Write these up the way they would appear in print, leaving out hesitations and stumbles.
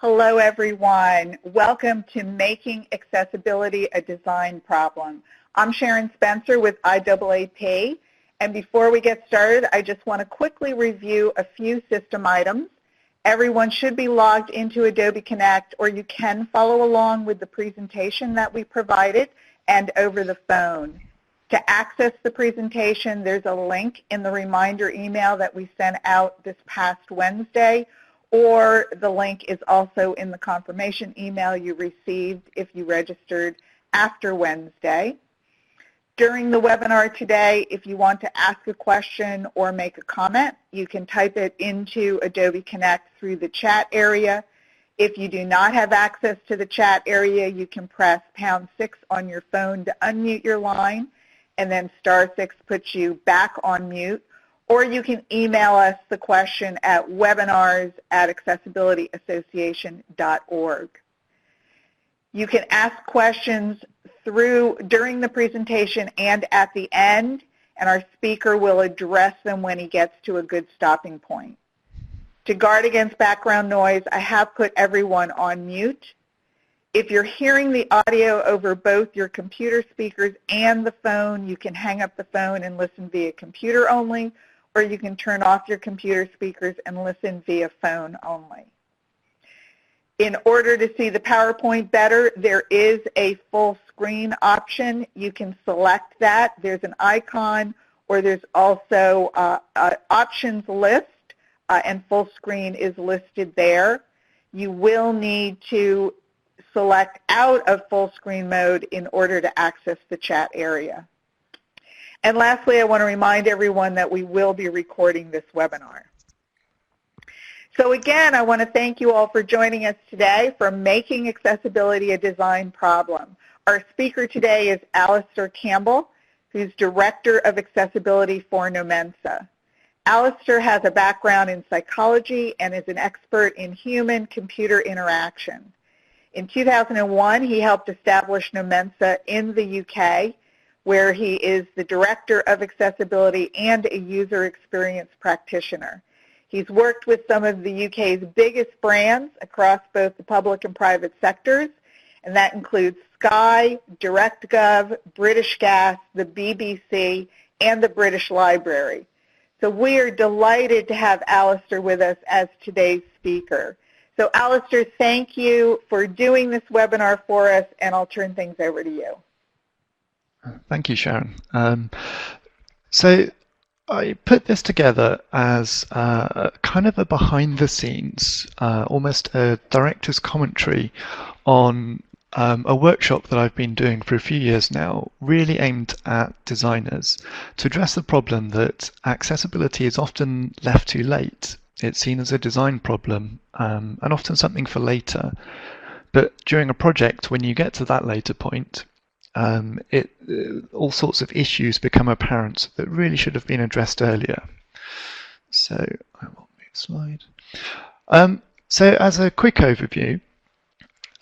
Hello, everyone. Welcome to Making Accessibility a Design Problem. I'm Sharon Spencer with IAAP, and before we get started, I just want to quickly review a few system items. Everyone should be logged into Adobe Connect, or you can follow along with the presentation that we provided and over the phone. To access the presentation, there's a link in the reminder email that we sent out this past Wednesday, or the link is also in the confirmation email you received if you registered after Wednesday. During the webinar today, if you want to ask a question or make a comment, you can type it into Adobe Connect through the chat area. If you do not have access to the chat area, you can press #6 on your phone to unmute your line, and then *6 puts you back on mute. Or you can email us the question at webinars@accessibilityassociation.org. You can ask questions during the presentation and at the end, and our speaker will address them when he gets to a good stopping point. To guard against background noise, I have put everyone on mute. If you're hearing the audio over both your computer speakers and the phone, you can hang up the phone and listen via computer only, or you can turn off your computer speakers and listen via phone only. In order to see the PowerPoint better, there is a full screen option. You can select that. There's an icon, or there's also an options list, and full screen is listed there. You will need to select out of full screen mode in order to access the chat area. And lastly, I want to remind everyone that we will be recording this webinar. So again, I want to thank you all for joining us today for Making Accessibility a Design Problem. Our speaker today is Alistair Campbell, who's Director of Accessibility for Nomensa. Alistair has a background in psychology and is an expert in human-computer interaction. In 2001, he helped establish Nomensa in the UK, where he is the Director of Accessibility and a user experience practitioner. He's worked with some of the UK's biggest brands across both the public and private sectors, and that includes Sky, DirectGov, British Gas, the BBC, and the British Library. So we are delighted to have Alistair with us as today's speaker. So Alistair, thank you for doing this webinar for us, and I'll turn things over to you. Thank you, Sharon. So I put this together as kind of a behind-the-scenes, almost a director's commentary on a workshop that I've been doing for a few years now, really aimed at designers to address the problem that accessibility is often left too late. It's seen as a design problem and often something for later. But during a project, when you get to that later point, all sorts of issues become apparent that really should have been addressed earlier. So I will move slide. So as a quick overview,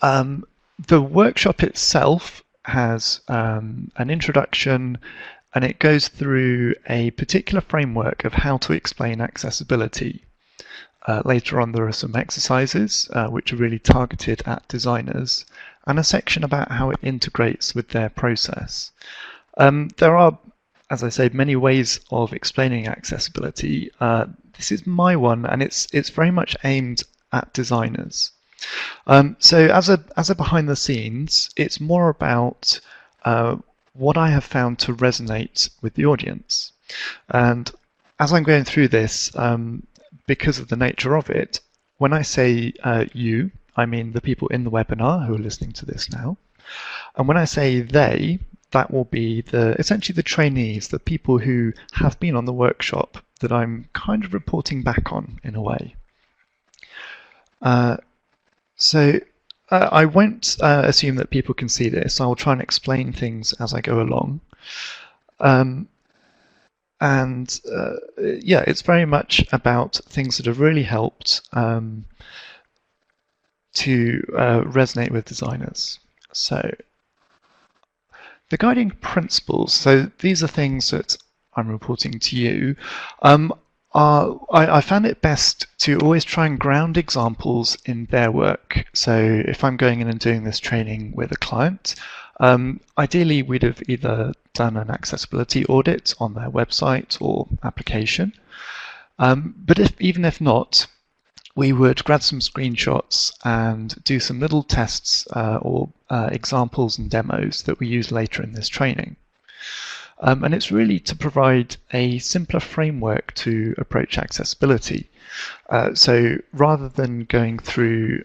the workshop itself has an introduction, and it goes through a particular framework of how to explain accessibility. Later on, there are some exercises which are really targeted at designers, and a section about how it integrates with their process. There are, as I said, many ways of explaining accessibility. This is my one, and it's very much aimed at designers. So as a behind the scenes, it's more about what I have found to resonate with the audience. And as I'm going through this, because of the nature of it, when I say you, I mean the people in the webinar who are listening to this now. And when I say they, that will be essentially the trainees, the people who have been on the workshop that I'm kind of reporting back on in a way. So I won't assume that people can see this. I will try and explain things as I go along. Yeah, it's very much about things that have really helped to resonate with designers. So the guiding principles, so these are things that I'm reporting to you. I found it best to always try and ground examples in their work. So if I'm going in and doing this training with a client, ideally we'd have either done an accessibility audit on their website or application. But even if not, we would grab some screenshots and do some little tests or examples and demos that we use later in this training. And it's really to provide a simpler framework to approach accessibility. So rather than going through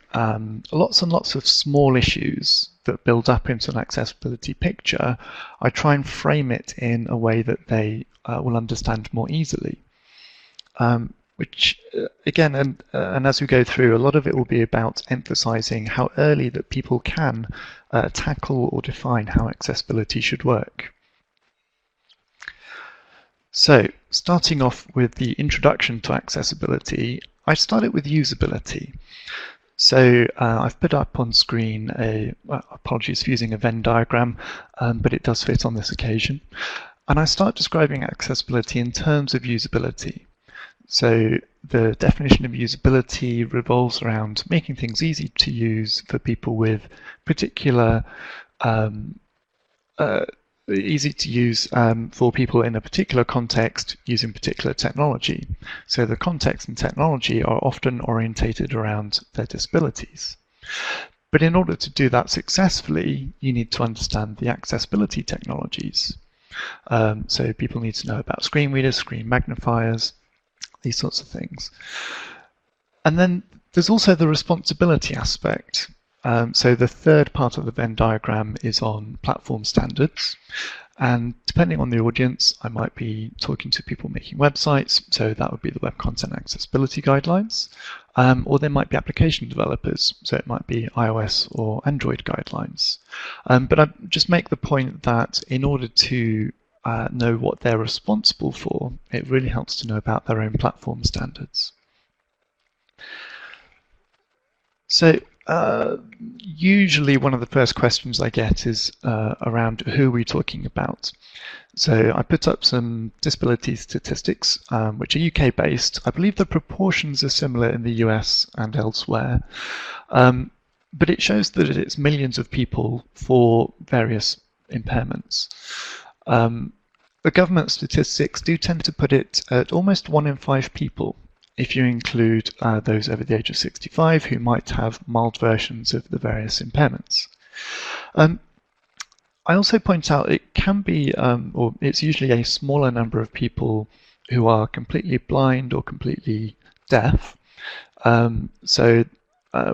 lots and lots of small issues that build up into an accessibility picture, I try and frame it in a way that they will understand more easily. Which again, and as we go through, a lot of it will be about emphasizing how early that people can tackle or define how accessibility should work. So, starting off with the introduction to accessibility, I started with usability. So I've put up on screen apologies for using a Venn diagram, but it does fit on this occasion. And I start describing accessibility in terms of usability. So the definition of usability revolves around making things easy to use for people with particular easy to use for people in a particular context using particular technology. So the context and technology are often orientated around their disabilities. But in order to do that successfully, you need to understand the accessibility technologies. So people need to know about screen readers, screen magnifiers, these sorts of things. And then there's also the responsibility aspect. So the third part of the Venn diagram is on platform standards. And depending on the audience, I might be talking to people making websites, so that would be the Web Content Accessibility Guidelines. Or there might be application developers, so it might be iOS or Android guidelines. But I just make the point that in order to know what they're responsible for, it really helps to know about their own platform standards. So usually one of the first questions I get is around who are we talking about. So I put up some disability statistics, which are UK based. I believe the proportions are similar in the US and elsewhere, but it shows that it's millions of people for various impairments. The government statistics do tend to put it at almost 1 in 5 people, if you include those over the age of 65 who might have mild versions of the various impairments. I also point out it can be, or it's usually a smaller number of people who are completely blind or completely deaf. So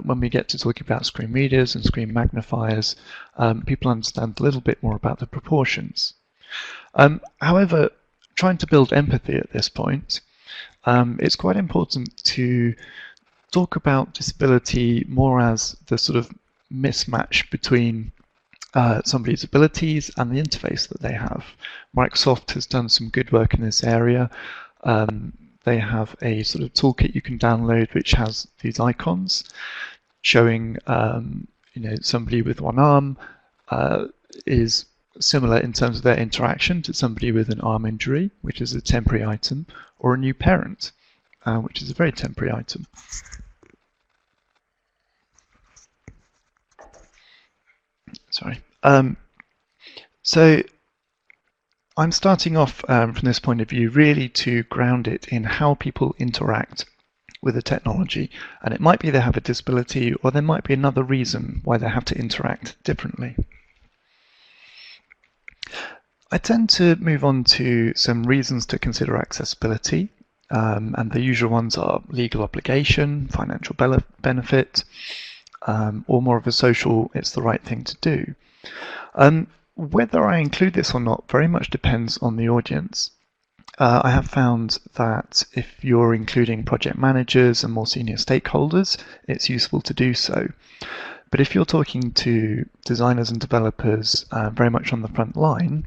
when we get to talking about screen readers and screen magnifiers, people understand a little bit more about the proportions. However, trying to build empathy at this point, it's quite important to talk about disability more as the sort of mismatch between somebody's abilities and the interface that they have. Microsoft has done some good work in this area. They have a sort of toolkit you can download which has these icons showing somebody with one arm is similar in terms of their interaction to somebody with an arm injury, which is a temporary item, or a new parent, which is a very temporary item. Sorry. So I'm starting off from this point of view really to ground it in how people interact with the technology. And it might be they have a disability, or there might be another reason why they have to interact differently. I tend to move on to some reasons to consider accessibility, and the usual ones are legal obligation, financial benefit, or more of a social, it's the right thing to do. Whether I include this or not very much depends on the audience. I have found that if you're including project managers and more senior stakeholders, it's useful to do so. But if you're talking to designers and developers very much on the front line,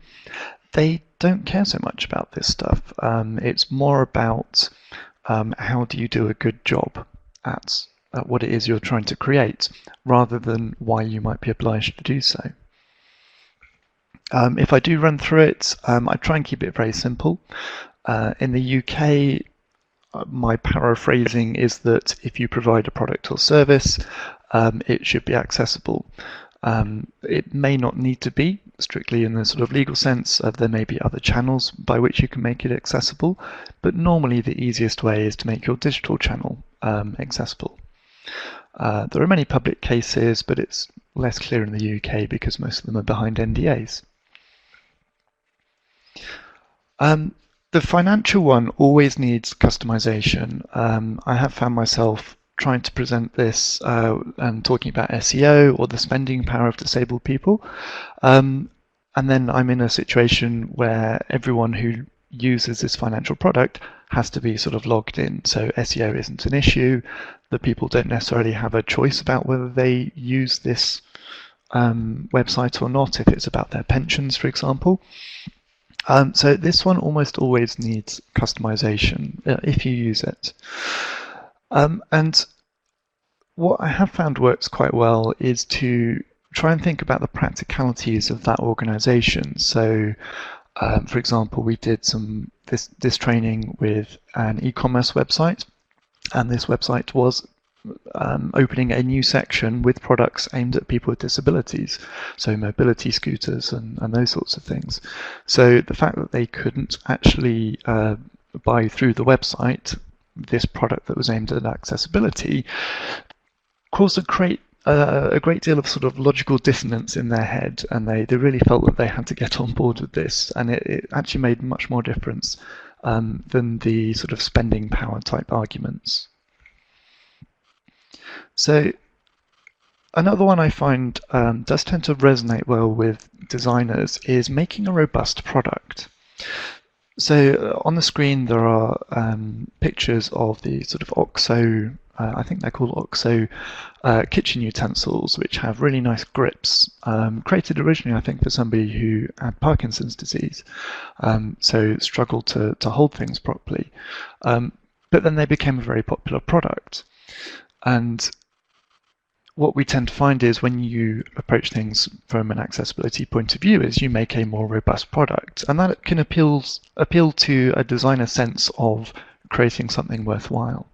they don't care so much about this stuff. It's more about how do you do a good job at what it is you're trying to create, rather than why you might be obliged to do so. If I do run through it, I try and keep it very simple. In the UK, my paraphrasing is that if you provide a product or service, it should be accessible. It may not need to be strictly in the sort of legal sense. There may be other channels by which you can make it accessible, but normally the easiest way is to make your digital channel accessible. There are many public cases, but it's less clear in the UK because most of them are behind NDAs. The financial one always needs customization. I have found myself trying to present this and talking about SEO or the spending power of disabled people. And then I'm in a situation where everyone who uses this financial product has to be sort of logged in. So SEO isn't an issue. The people don't necessarily have a choice about whether they use this website or not, if it's about their pensions, for example. So this one almost always needs customization if you use it. And what I have found works quite well is to try and think about the practicalities of that organization. So, for example, we did this training with an e-commerce website, and this website was opening a new section with products aimed at people with disabilities, so mobility scooters and those sorts of things. So the fact that they couldn't actually buy through the website this product that was aimed at accessibility caused a great deal of sort of logical dissonance in their head, and they really felt that they had to get on board with this, and it actually made much more difference than the sort of spending power type arguments. So another one I find does tend to resonate well with designers is making a robust product. So on the screen there are pictures of the sort of OXO, I think they're called OXO kitchen utensils, which have really nice grips, created originally I think for somebody who had Parkinson's disease, so struggled to hold things properly. But then they became a very popular product. And what we tend to find is when you approach things from an accessibility point of view is you make a more robust product, and that can appeal to a designer's sense of creating something worthwhile.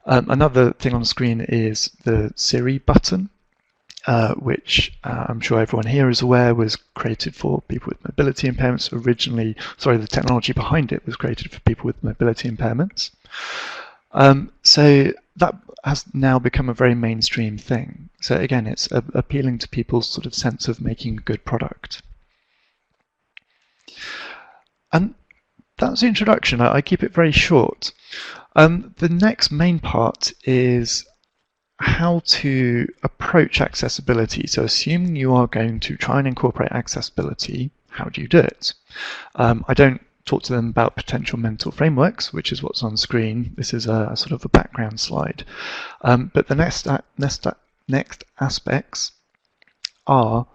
Another thing on the screen is the Siri button, which I'm sure everyone here is aware was created for people with mobility impairments originally. Sorry, the technology behind it was created for people with mobility impairments. So that has now become a very mainstream thing. So again, it's appealing to people's sort of sense of making a good product. And that's the introduction. I keep it very short. The next main part is how to approach accessibility. So assuming you are going to try and incorporate accessibility, how do you do it? I don't talk to them about potential mental frameworks, which is what's on screen. This is a sort of a background slide. But the next aspects are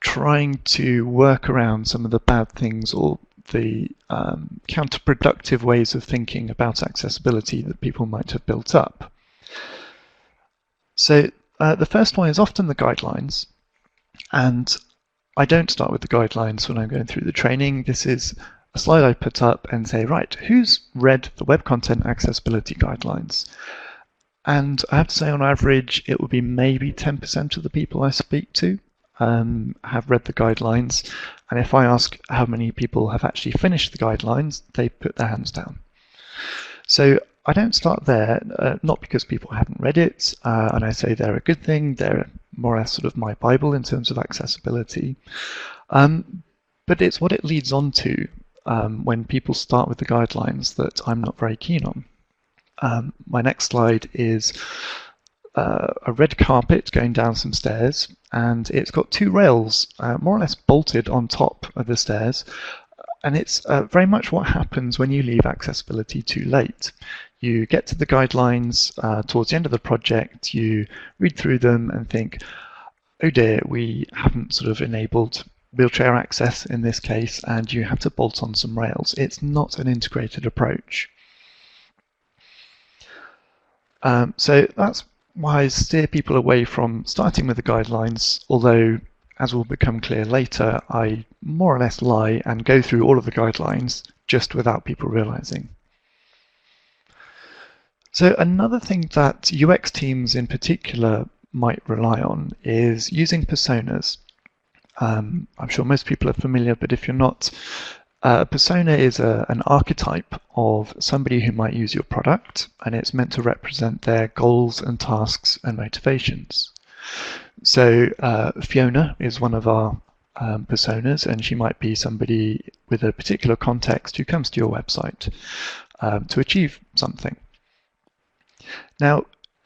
trying to work around some of the bad things or the counterproductive ways of thinking about accessibility that people might have built up. So the first one is often the guidelines, and I don't start with the guidelines when I'm going through the training. This is a slide I put up and say, right, who's read the Web Content Accessibility Guidelines? And I have to say, on average, it will be maybe 10% of the people I speak to have read the guidelines. And if I ask how many people have actually finished the guidelines, they put their hands down. So I don't start there, not because people haven't read it, and I say they're a good thing. They're more or less sort of my Bible in terms of accessibility. But it's what it leads on to when people start with the guidelines that I'm not very keen on. My next slide is a red carpet going down some stairs, and it's got two rails more or less bolted on top of the stairs, and it's very much what happens when you leave accessibility too late. You get to the guidelines towards the end of the project, you read through them and think, oh dear, we haven't sort of enabled wheelchair access in this case, and you have to bolt on some rails. It's not an integrated approach. So that's why I steer people away from starting with the guidelines, although, as will become clear later, I more or less lie and go through all of the guidelines just without people realizing. So another thing that UX teams in particular might rely on is using personas. I'm sure most people are familiar, but if you're not, a persona is an archetype of somebody who might use your product, and it's meant to represent their goals and tasks and motivations. So Fiona is one of our personas, and she might be somebody with a particular context who comes to your website to achieve something. Now,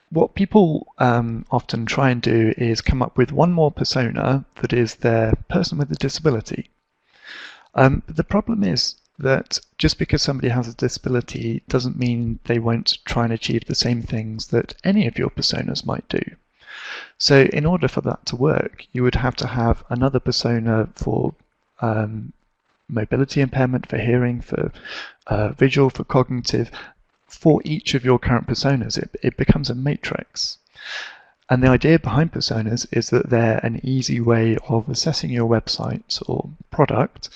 what people often try and do is come up with one more persona that is their person with a disability. The problem is that just because somebody has a disability doesn't mean they won't try and achieve the same things that any of your personas might do. So in order for that to work, you would have to have another persona for mobility impairment, for hearing, for visual, for cognitive. For each of your current personas, it becomes a matrix. And the idea behind personas is that they're an easy way of assessing your website or product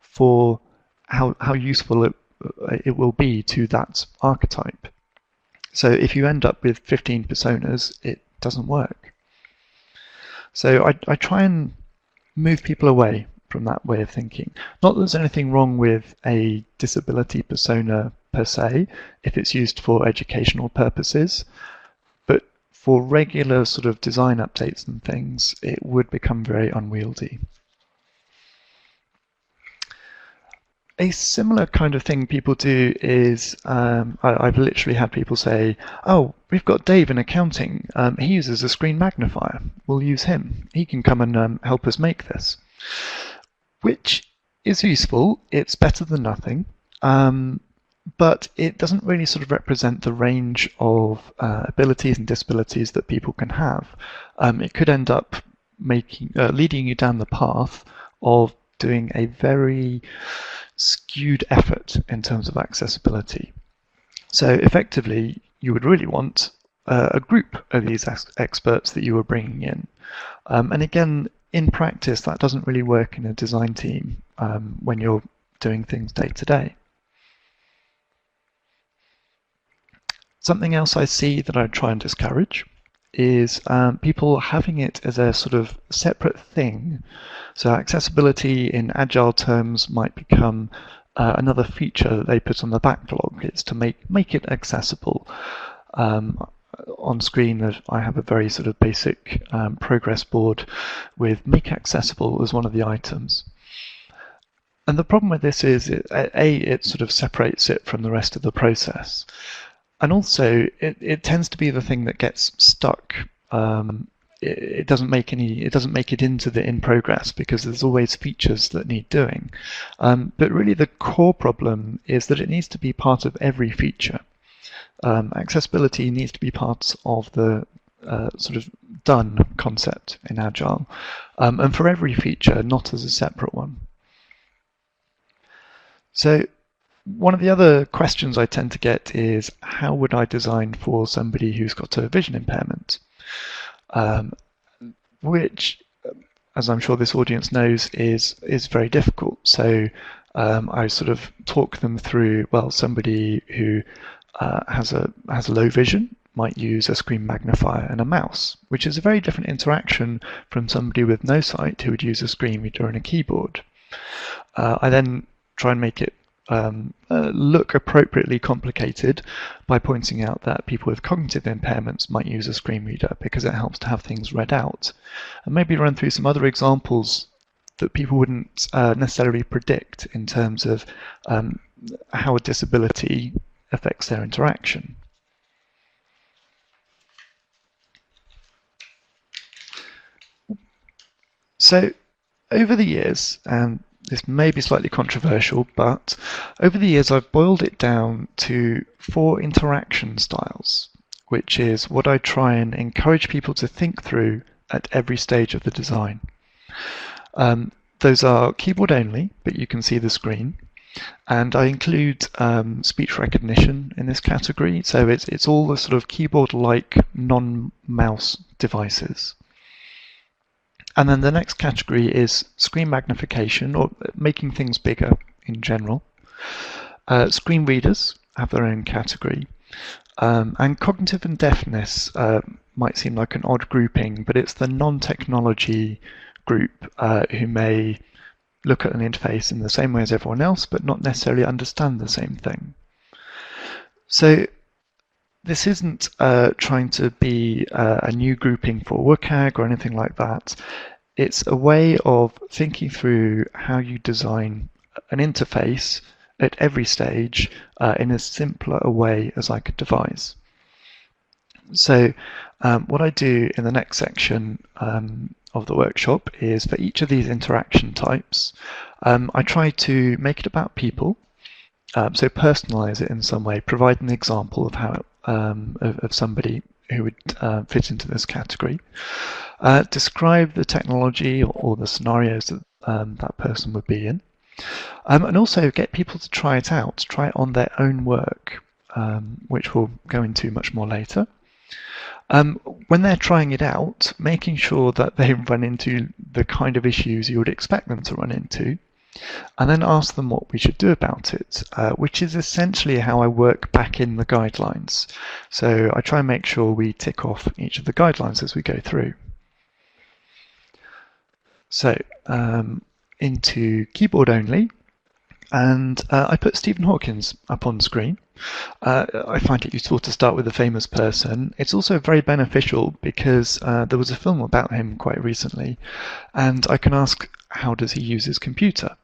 for how useful it will be to that archetype. So if you end up with 15 personas, it doesn't work. So I try and move people away from that way of thinking. Not that there's anything wrong with a disability persona per se, if it's used for educational purposes, but for regular sort of design updates and things, it would become very unwieldy. A similar kind of thing people do is, I've literally had people say, oh, we've got Dave in accounting, he uses a screen magnifier, we'll use him, he can come and help us make this. Which is useful, it's better than nothing, but it doesn't really sort of represent the range of abilities and disabilities that people can have. It could end up leading you down the path of doing a very skewed effort in terms of accessibility. So effectively, you would really want a group of these experts that you are bringing in. And again, in practice, that doesn't really work in a design team when you're doing things day to day. Something else I see that I try and discourage is people having it as a sort of separate thing. So accessibility in agile terms might become another feature that they put on the backlog. It's to make it accessible. On screen, I have a very sort of basic progress board with make accessible as one of the items. And the problem with this is, it sort of separates it from the rest of the process. And also, it tends to be the thing that gets stuck. It doesn't make it into the in progress because there's always features that need doing. But really, the core problem is that it needs to be part of every feature. Accessibility needs to be part of the sort of done concept in Agile, and for every feature, not as a separate one. So one of the other questions I tend to get is, how would I design for somebody who's got a vision impairment? Which, as I'm sure this audience knows, is very difficult. So I sort of talk them through, well, somebody who has a low vision might use a screen magnifier and a mouse, which is a very different interaction from somebody with no sight who would use a screen reader and a keyboard. I then try and make it look appropriately complicated by pointing out that people with cognitive impairments might use a screen reader because it helps to have things read out, and maybe run through some other examples that people wouldn't necessarily predict in terms of how a disability affects their interaction. So over the years, and this may be slightly controversial, but over the years I've boiled it down to 4 interaction styles, which is what I try and encourage people to think through at every stage of the design. Those are keyboard only, but you can see the screen. And I include speech recognition in this category, so it's all the sort of keyboard-like non-mouse devices. And then the next category is screen magnification, or making things bigger in general. Screen readers have their own category. And cognitive and deafness might seem like an odd grouping, but it's the non-technology group who may look at an interface in the same way as everyone else, but not necessarily understand the same thing. So this isn't trying to be a new grouping for WCAG or anything like that. It's a way of thinking through how you design an interface at every stage in as simpler a way as I could devise. So what I do in the next section of the workshop is for each of these interaction types, I try to make it about people, so personalize it in some way, provide an example of how of somebody who would fit into this category, describe the technology or the scenarios that that person would be in, and also get people to try it out, try it on their own work, which we'll go into much more later. When they're trying it out, making sure that they run into the kind of issues you would expect them to run into, and then ask them what we should do about it, which is essentially how I work back in the guidelines. So I try and make sure we tick off each of the guidelines as we go through. So into keyboard only, and I put Stephen Hawkins up on screen. I find it useful to start with a famous person. It's also very beneficial because there was a film about him quite recently, and I can ask, how does he use his computer?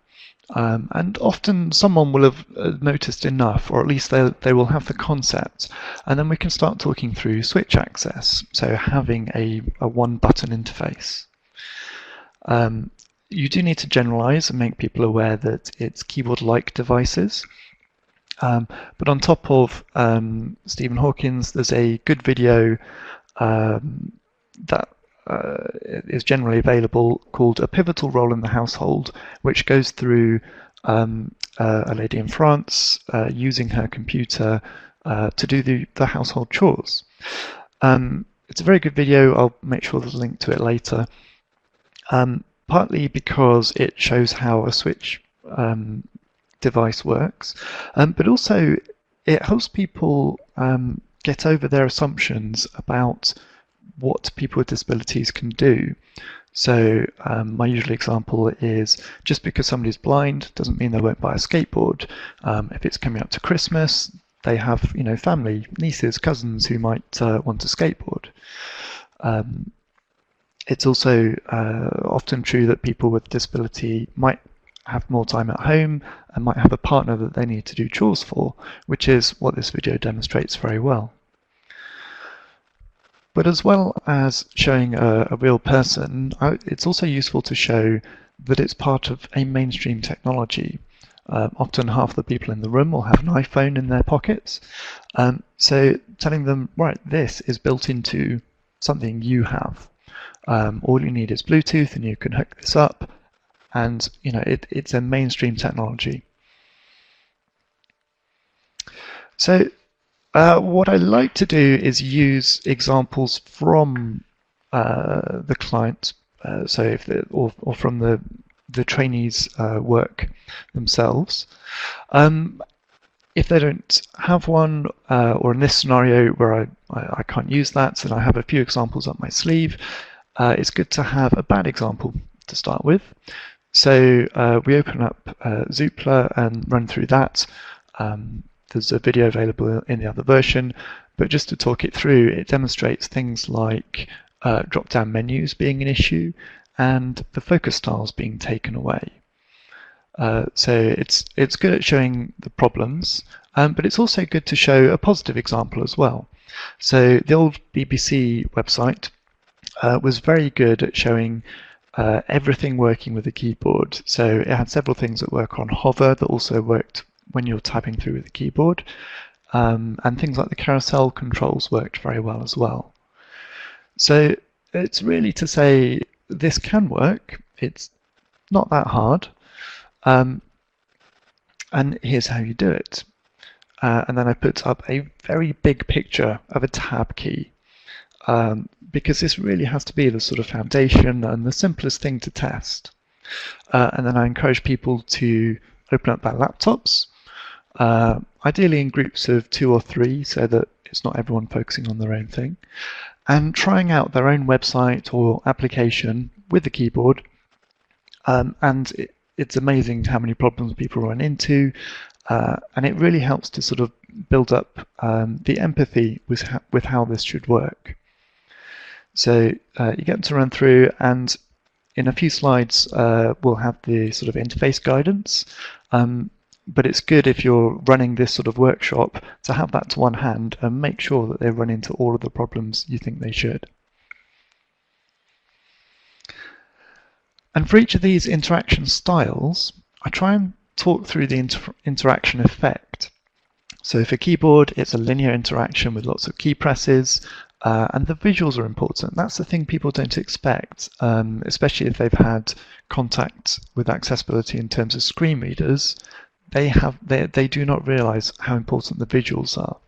And often someone will have noticed enough, or at least they will have the concept, and then we can start talking through switch access, so having a one-button interface. You do need to generalize and make people aware that it's keyboard-like devices. But on top of Stephen Hawkins, there's a good video that is generally available called A Pivotal Role in the Household, which goes through a lady in France using her computer to do the household chores. It's a very good video. I'll make sure there's a link to it later. Partly because it shows how a switch device works, but also it helps people get over their assumptions about what people with disabilities can do. So my usual example is, just because somebody's blind doesn't mean they won't buy a skateboard. If it's coming up to Christmas, they have family, nieces, cousins who might want a skateboard. It's also often true that people with disability might have more time at home and might have a partner that they need to do chores for, which is what this video demonstrates very well. But as well as showing a real person, it's also useful to show that it's part of a mainstream technology. Often half the people in the room will have an iPhone in their pockets. So telling them, right, this is built into something you have. All you need is Bluetooth and you can hook this up, and it's a mainstream technology. So what I like to do is use examples from the client, so if or from the trainees' work themselves. If they don't have one, or in this scenario where I can't use that, then I have a few examples up my sleeve. It's good to have a bad example to start with. So we open up Zoopla and run through that. There's a video available in the other version, but just to talk it through, it demonstrates things like drop-down menus being an issue and the focus styles being taken away. So it's good at showing the problems, but it's also good to show a positive example as well. So the old BBC website was very good at showing everything working with the keyboard. So it had several things that work on hover that also worked when you're tapping through with the keyboard, and things like the carousel controls worked very well as well. So it's really to say this can work, it's not that hard, and here's how you do it. And then I put up a very big picture of a tab key, because this really has to be the sort of foundation and the simplest thing to test. And then I encourage people to open up their laptops, ideally in groups of 2 or 3 so that it's not everyone focusing on their own thing, and trying out their own website or application with the keyboard. It's amazing how many problems people run into, and it really helps to sort of build up the empathy with how this should work. So you get to run through, and in a few slides we'll have the sort of interface guidance, but it's good if you're running this sort of workshop to have that to one hand and make sure that they run into all of the problems you think they should. And for each of these interaction styles, I try and talk through the interaction effect. So for keyboard, it's a linear interaction with lots of key presses, and the visuals are important. That's the thing people don't expect, especially if they've had contact with accessibility in terms of screen readers. They do not realize how important the visuals are.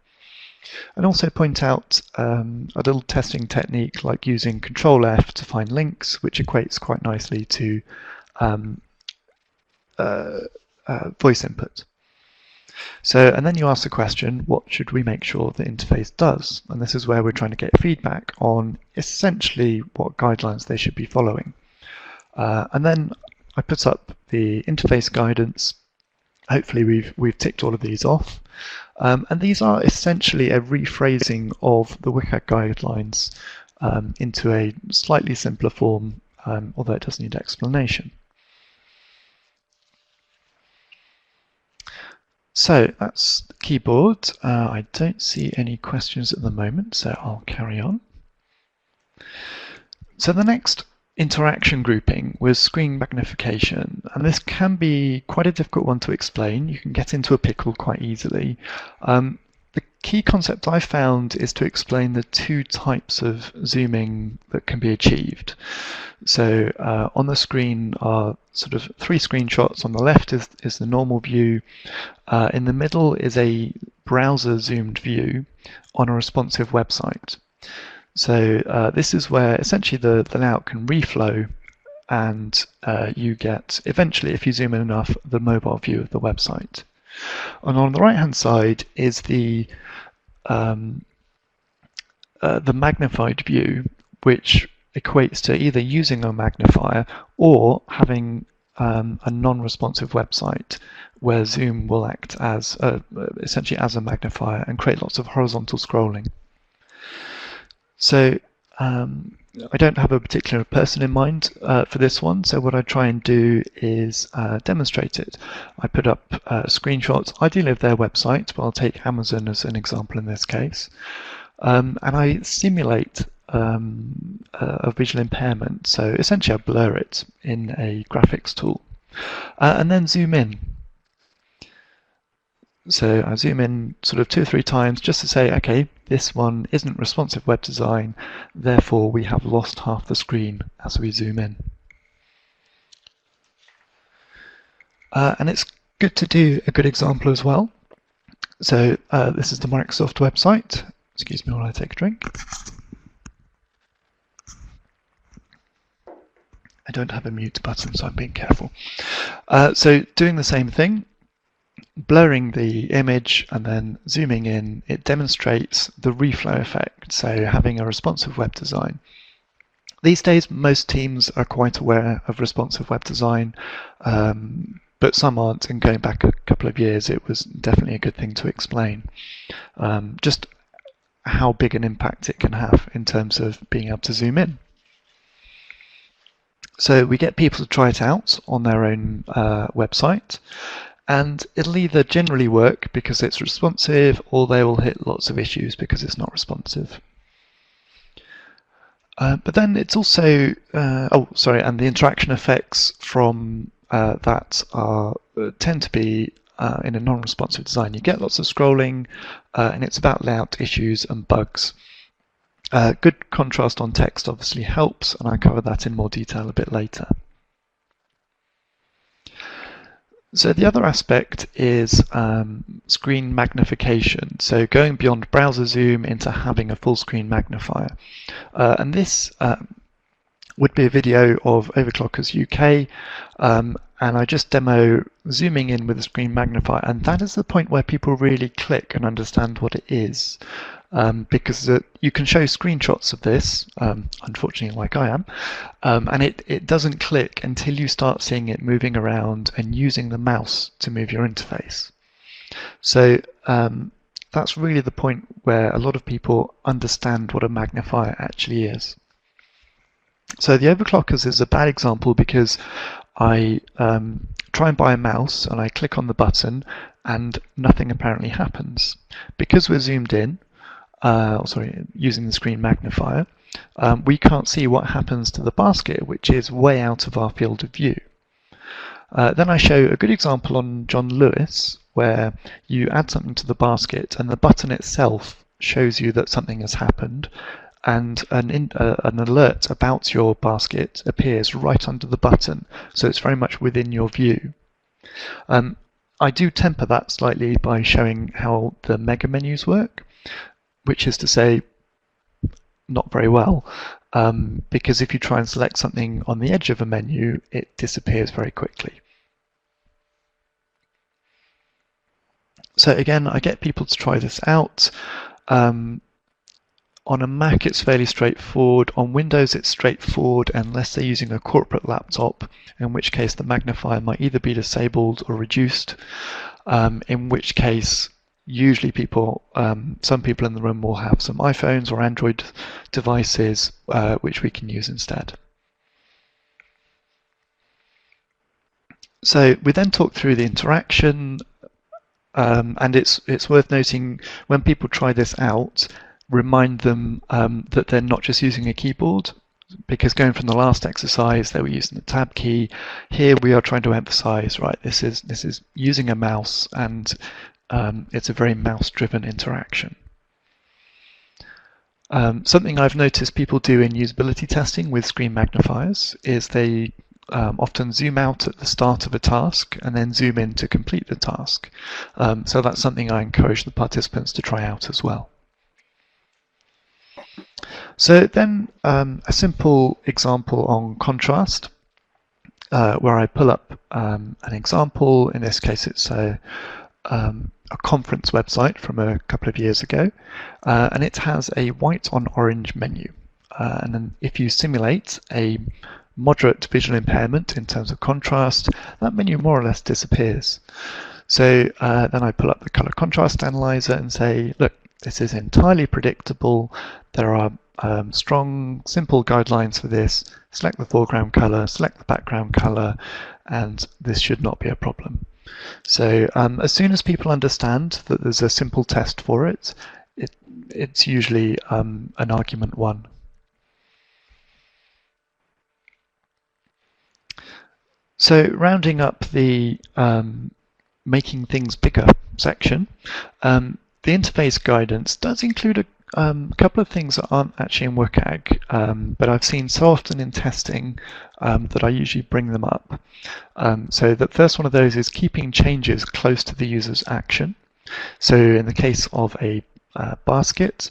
And also point out a little testing technique like using Control F to find links, which equates quite nicely to voice input. So, and then you ask the question, what should we make sure the interface does? And this is where we're trying to get feedback on essentially what guidelines they should be following. And then I put up the interface guidance. Hopefully we've ticked all of these off. And these are essentially a rephrasing of the WCAG guidelines into a slightly simpler form, although it does need explanation. So that's the keyboard. I don't see any questions at the moment, so I'll carry on. So the next interaction grouping was screen magnification, and this can be quite a difficult one to explain. You can get into a pickle quite easily. The key concept I found is to explain the 2 types of zooming that can be achieved. So on the screen are sort of 3 screenshots. On the left is the normal view. In the middle is a browser zoomed view on a responsive website. So this is where essentially the layout can reflow, and you get eventually, if you zoom in enough, the mobile view of the website. And on the right hand side is the magnified view, which equates to either using a magnifier or having a non-responsive website where zoom will act as essentially as a magnifier and create lots of horizontal scrolling. So I don't have a particular person in mind for this one, so what I try and do is demonstrate it. I put up screenshots, ideally of their website, but I'll take Amazon as an example in this case, and I simulate a visual impairment, so essentially I blur it in a graphics tool, and then zoom in. So I zoom in sort of 2 or 3 times just to say, okay, this one isn't responsive web design, therefore we have lost half the screen as we zoom in. And it's good to do a good example as well. So this is the Microsoft website. Excuse me while I take a drink. I don't have a mute button, so I'm being careful. So doing the same thing, blurring the image and then zooming in, it demonstrates the reflow effect, so having a responsive web design. These days most teams are quite aware of responsive web design, but some aren't, and going back a couple of years it was definitely a good thing to explain. Just how big an impact it can have in terms of being able to zoom in. So we get people to try it out on their own website, and it'll either generally work because it's responsive, or they will hit lots of issues because it's not responsive. But then it's also, and the interaction effects from that are tend to be in a non-responsive design. You get lots of scrolling, and it's about layout issues and bugs. Good contrast on text obviously helps, and I cover that in more detail a bit later. So the other aspect is screen magnification, so going beyond browser zoom into having a full screen magnifier. And this would be a video of Overclockers UK, and I just demo zooming in with a screen magnifier, and that is the point where people really click and understand what it is. Because you can show screenshots of this, unfortunately like I am, and it doesn't click until you start seeing it moving around and using the mouse to move your interface. So that's really the point where a lot of people understand what a magnifier actually is. So the overclockers is a bad example because I try and buy a mouse and I click on the button and nothing apparently happens. Because we're zoomed in, using the screen magnifier, we can't see what happens to the basket, which is way out of our field of view. Then I show a good example on John Lewis, where you add something to the basket and the button itself shows you that something has happened, and an alert about your basket appears right under the button, so it's very much within your view. I do temper that slightly by showing how the mega menus work, which is to say, not very well, because if you try and select something on the edge of a menu, it disappears very quickly. So again, I get people to try this out. On a Mac, it's fairly straightforward. On Windows, it's straightforward unless they're using a corporate laptop, in which case the magnifier might either be disabled or reduced, in which case usually some people in the room will have some iPhones or Android devices which we can use instead. So we then talk through the interaction, and it's worth noting when people try this out, remind them that they're not just using a keyboard, because going from the last exercise they were using the tab key. Here we are trying to emphasize, right, this is using a mouse, and it's a very mouse-driven interaction. Something I've noticed people do in usability testing with screen magnifiers is they often zoom out at the start of a task and then zoom in to complete the task. So that's something I encourage the participants to try out as well. So then a simple example on contrast, where I pull up an example. In this case, it's a conference website from a couple of years ago, and it has a white on orange menu. And then if you simulate a moderate visual impairment in terms of contrast, that menu more or less disappears. So then I pull up the color contrast analyzer and say, look, this is entirely predictable. There are strong, simple guidelines for this. Select the foreground color, select the background color, and this should not be a problem. So as soon as people understand that there's a simple test for it, it's usually an argument won. So rounding up the making things bigger section, the interface guidance does include a couple of things that aren't actually in WCAG, but I've seen so often in testing that I usually bring them up. So the first one of those is keeping changes close to the user's action. So in the case of a basket,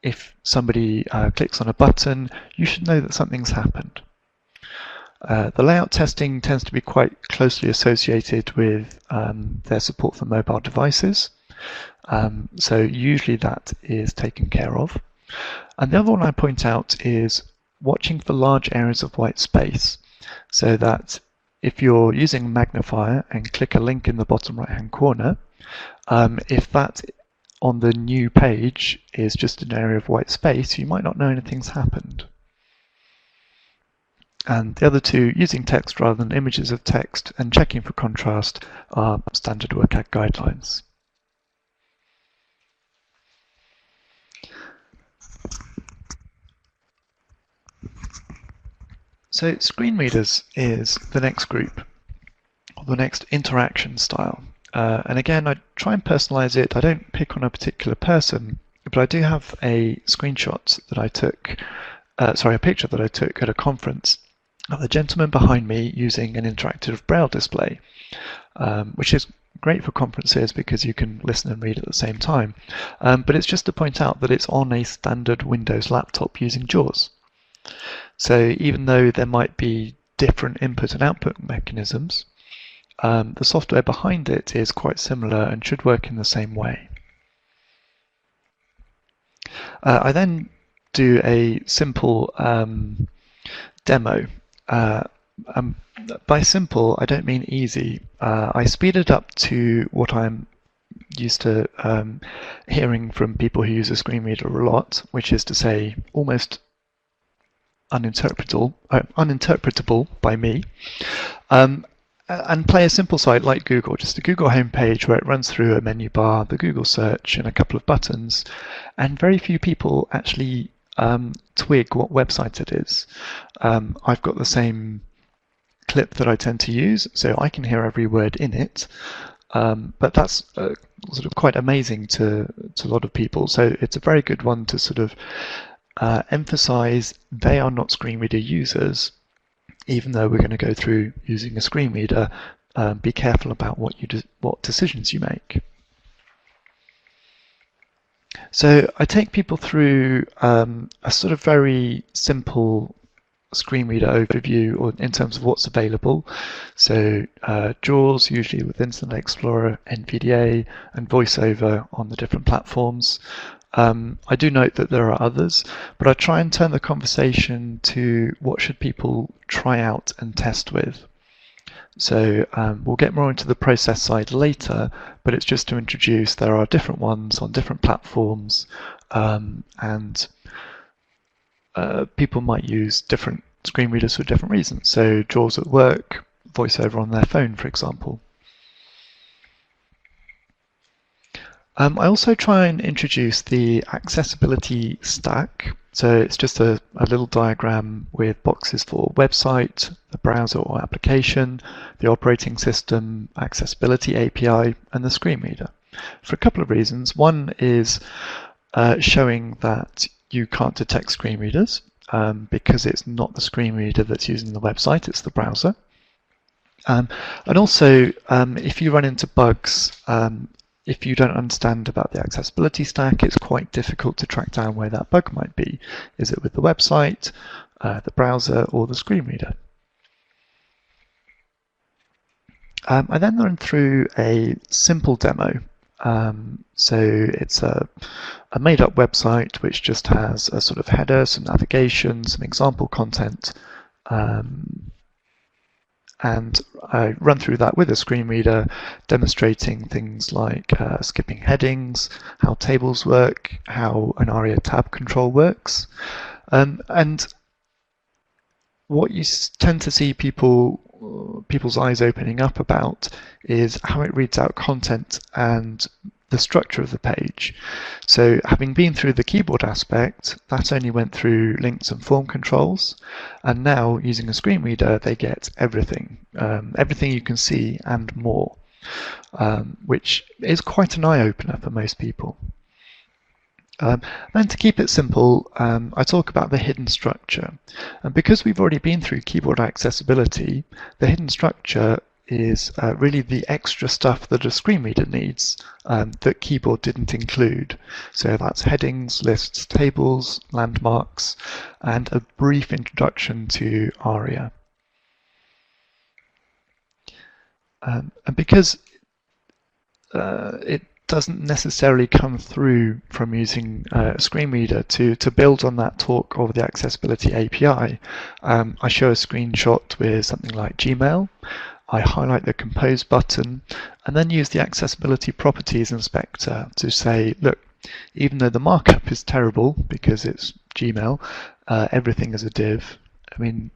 if somebody clicks on a button, you should know that something's happened. The layout testing tends to be quite closely associated with their support for mobile devices. So usually that is taken care of. And the other one I point out is watching for large areas of white space, so that if you're using a magnifier and click a link in the bottom right hand corner, if that on the new page is just an area of white space, you might not know anything's happened. And the other two, using text rather than images of text and checking for contrast, are standard WCAG guidelines. So screen readers is the next group, or the next interaction style. And again, I try and personalize it. I don't pick on a particular person, but I do have a screenshot that I took, a picture that I took at a conference of the gentleman behind me using an interactive braille display, which is great for conferences because you can listen and read at the same time. But it's just to point out that it's on a standard Windows laptop using JAWS. So even though there might be different input and output mechanisms, the software behind it is quite similar and should work in the same way. I then do a simple demo. By simple, I don't mean easy. I speed it up to what I'm used to hearing from people who use a screen reader a lot, which is to say almost uninterpretable by me, and play a simple site like Google, just a Google homepage where it runs through a menu bar, the Google search, and a couple of buttons, and very few people actually twig what website it is. I've got the same clip that I tend to use, so I can hear every word in it, but that's sort of quite amazing to a lot of people. So it's a very good one to sort of emphasize they are not screen reader users, even though we're going to go through using a screen reader. Be careful about what decisions you make. So I take people through a sort of very simple screen reader overview or in terms of what's available. So JAWS, usually with Internet Explorer, NVDA, and VoiceOver on the different platforms. I do note that there are others, but I try and turn the conversation to what should people try out and test with. So we'll get more into the process side later, but it's just to introduce there are different ones on different platforms, and people might use different screen readers for different reasons. So JAWS at work, VoiceOver on their phone, for example. I also try and introduce the accessibility stack. So it's just a little diagram with boxes for website, the browser or application, the operating system, accessibility API, and the screen reader. For a couple of reasons. One is showing that you can't detect screen readers because it's not the screen reader that's using the website, it's the browser. And also, if you run into bugs, if you don't understand about the accessibility stack, it's quite difficult to track down where that bug might be. Is it with the website, the browser, or the screen reader? I then run through a simple demo. So it's a made-up website which just has a sort of header, some navigation, some example content, and I run through that with a screen reader, demonstrating things like skipping headings, how tables work, how an ARIA tab control works. And what you tend to see people's eyes opening up about is how it reads out content and the structure of the page. So having been through the keyboard aspect, that only went through links and form controls, and now using a screen reader they get everything, everything you can see and more, which is quite an eye-opener for most people. Then to keep it simple, I talk about the hidden structure, and because we've already been through keyboard accessibility, the hidden structure is really the extra stuff that a screen reader needs that keyboard didn't include. So that's headings, lists, tables, landmarks, and a brief introduction to ARIA. And because it doesn't necessarily come through from using a screen reader, to build on that talk of the accessibility API, I show a screenshot with something like Gmail. I highlight the Compose button and then use the Accessibility Properties Inspector to say, look, even though the markup is terrible because it's Gmail, everything is a div. I mean,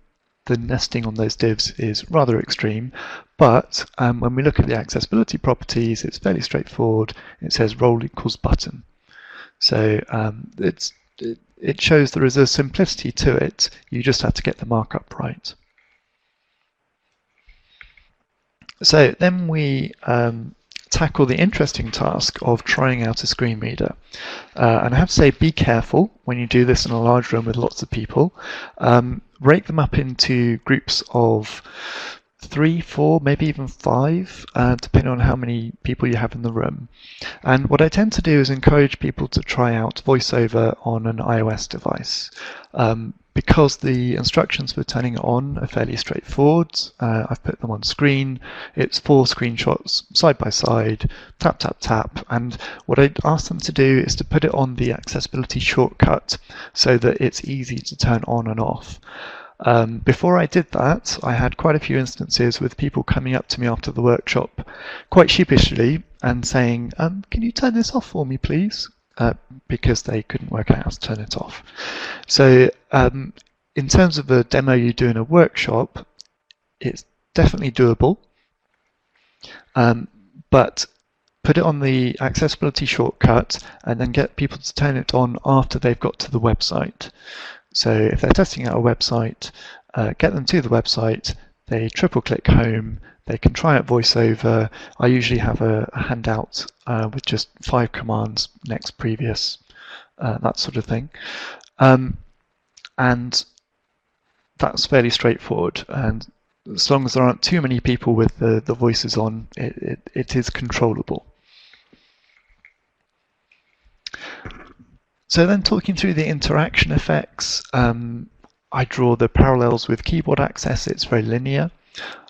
the nesting on those divs is rather extreme, but when we look at the accessibility properties, it's fairly straightforward. It says role equals button. So it shows there is a simplicity to it. You just have to get the markup right. So then we tackle the interesting task of trying out a screen reader. And I have to say, be careful when you do this in a large room with lots of people. Break them up into groups of 3, 4, maybe even 5, depending on how many people you have in the room. And what I tend to do is encourage people to try out VoiceOver on an iOS device. Because the instructions for turning it on are fairly straightforward, I've put them on screen. It's 4 screenshots side by side, tap, tap, tap. And what I'd ask them to do is to put it on the accessibility shortcut so that it's easy to turn on and off. Before I did that, I had quite a few instances with people coming up to me after the workshop quite sheepishly and saying, can you turn this off for me, please? Because they couldn't work out how to turn it off. So in terms of a demo you do in a workshop, it's definitely doable, but put it on the accessibility shortcut and then get people to turn it on after they've got to the website. So if they're testing out a website, get them to the website, they triple click home, they can try out VoiceOver. I usually have a handout with just 5 commands, next, previous, that sort of thing. And that's fairly straightforward. And as long as there aren't too many people with the voices on, it is controllable. So then talking through the interaction effects, I draw the parallels with keyboard access. It's very linear,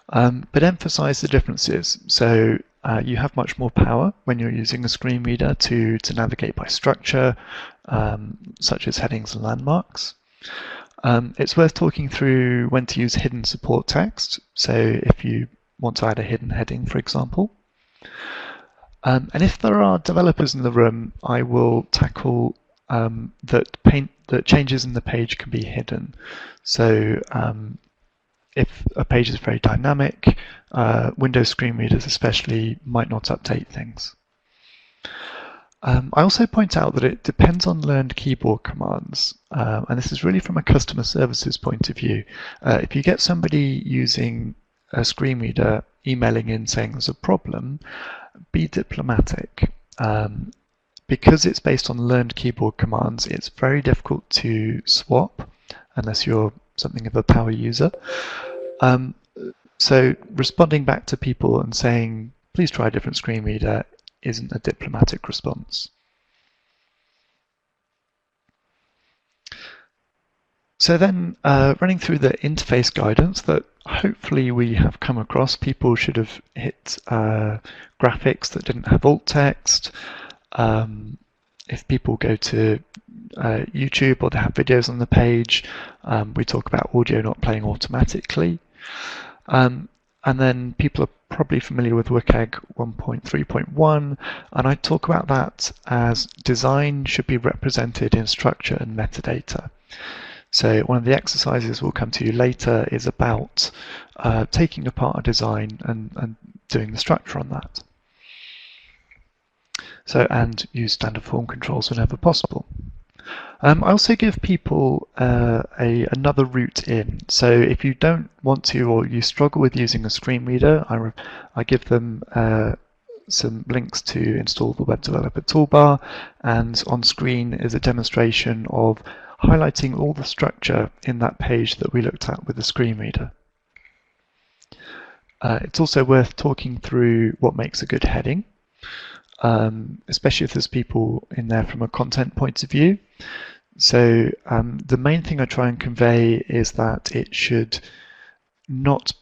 but emphasize the differences. So you have much more power when you're using a screen reader to navigate by structure, such as headings and landmarks. It's worth talking through when to use hidden support text. So if you want to add a hidden heading, for example. And if there are developers in the room, I will tackle that changes in the page can be hidden. So if a page is very dynamic, Windows screen readers especially might not update things. I also point out that it depends on learned keyboard commands, and this is really from a customer services point of view. If you get somebody using a screen reader emailing in saying there's a problem, be diplomatic. Because it's based on learned keyboard commands, it's very difficult to swap unless you're something of a power user. So responding back to people and saying, please try a different screen reader, isn't a diplomatic response. So then running through the interface guidance that hopefully we have come across, people should have hit graphics that didn't have alt text. If people go to YouTube or they have videos on the page, we talk about audio not playing automatically. And then people are probably familiar with WCAG 1.3.1, and I talk about that as design should be represented in structure and metadata. So one of the exercises we'll come to later is about taking apart a design and doing the structure on that. So, and use standard form controls whenever possible. I also give people another route in. So if you don't want to, or you struggle with using a screen reader, I give them some links to install the Web Developer Toolbar, and on screen is a demonstration of highlighting all the structure in that page that we looked at with the screen reader. It's also worth talking through what makes a good heading. Especially if there's people in there from a content point of view. So the main thing I try and convey is that it should not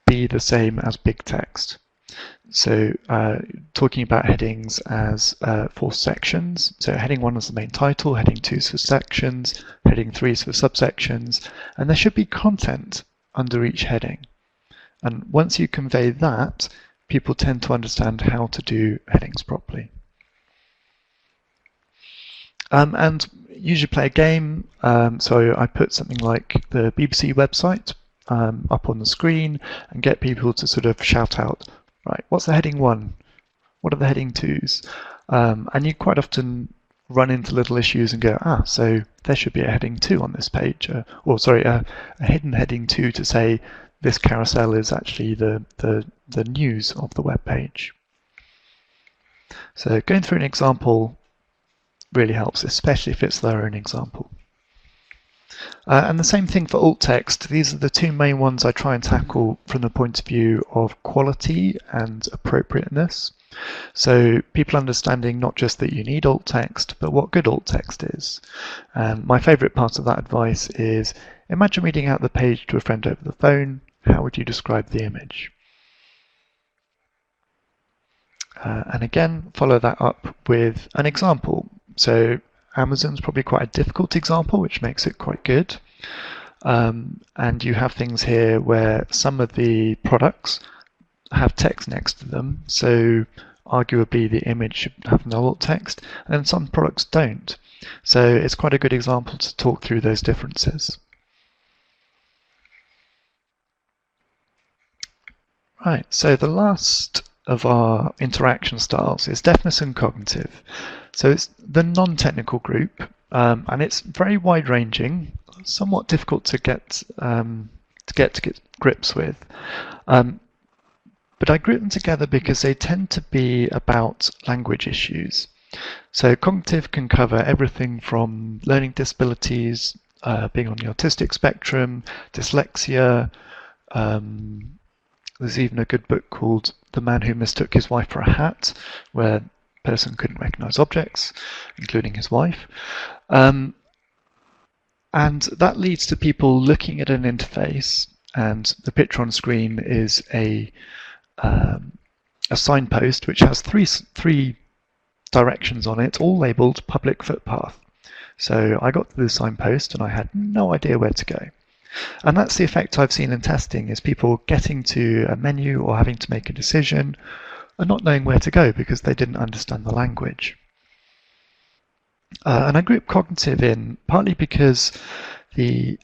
be the same as big text. So talking about headings as 4 sections. So heading 1 is the main title, heading 2 is for sections, heading 3 is for subsections, and there should be content under each heading. And once you convey that, people tend to understand how to do headings properly. And usually play a game, so I put something like the BBC website up on the screen and get people to sort of shout out, right, what's the heading 1? What are the heading 2s? And you quite often run into little issues and go, so there should be a heading 2 on this page, or sorry, a hidden heading 2 to say this carousel is actually the news of the web page. So going through an example really helps, especially if it's their own example. And the same thing for alt text. These are the two main ones I try and tackle from the point of view of quality and appropriateness. So people understanding not just that you need alt text, but what good alt text is. And my favorite part of that advice is, imagine reading out the page to a friend over the phone. How would you describe the image? And again, follow that up with an example. So Amazon's probably quite a difficult example, which makes it quite good. And you have things here where some of the products have text next to them, so arguably the image should have no alt text, and some products don't. So it's quite a good example to talk through those differences. Right, so the last of our interaction styles is deafness and cognitive. So it's the non-technical group, and it's very wide-ranging, somewhat difficult to get grips with. But I group them together because they tend to be about language issues. So cognitive can cover everything from learning disabilities, being on the autistic spectrum, dyslexia. There's even a good book called The Man Who Mistook His Wife for a Hat, where the person couldn't recognize objects, including his wife. And that leads to people looking at an interface, and the picture on screen is a signpost which has three directions on it, all labelled public footpath. So I got to the signpost and I had no idea where to go. And that's the effect I've seen in testing, is people getting to a menu or having to make a decision and not knowing where to go because they didn't understand the language. And I group cognitive in partly because the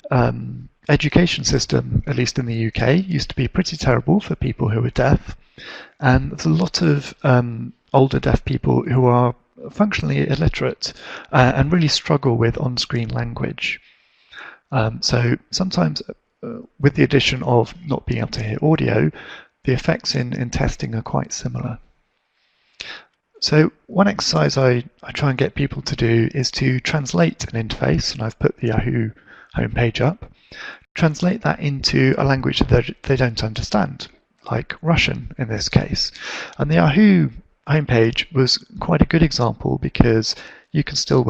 education system, at least in the UK, used to be pretty terrible for people who were deaf. And there's a lot of older deaf people who are functionally illiterate and really struggle with on-screen language. So sometimes with the addition of not being able to hear audio, the effects in testing are quite similar. So one exercise I try and get people to do is to translate an interface, and I've put the Yahoo homepage up, translate that into a language that they don't understand, like Russian in this case. And the Yahoo homepage was quite a good example because you can still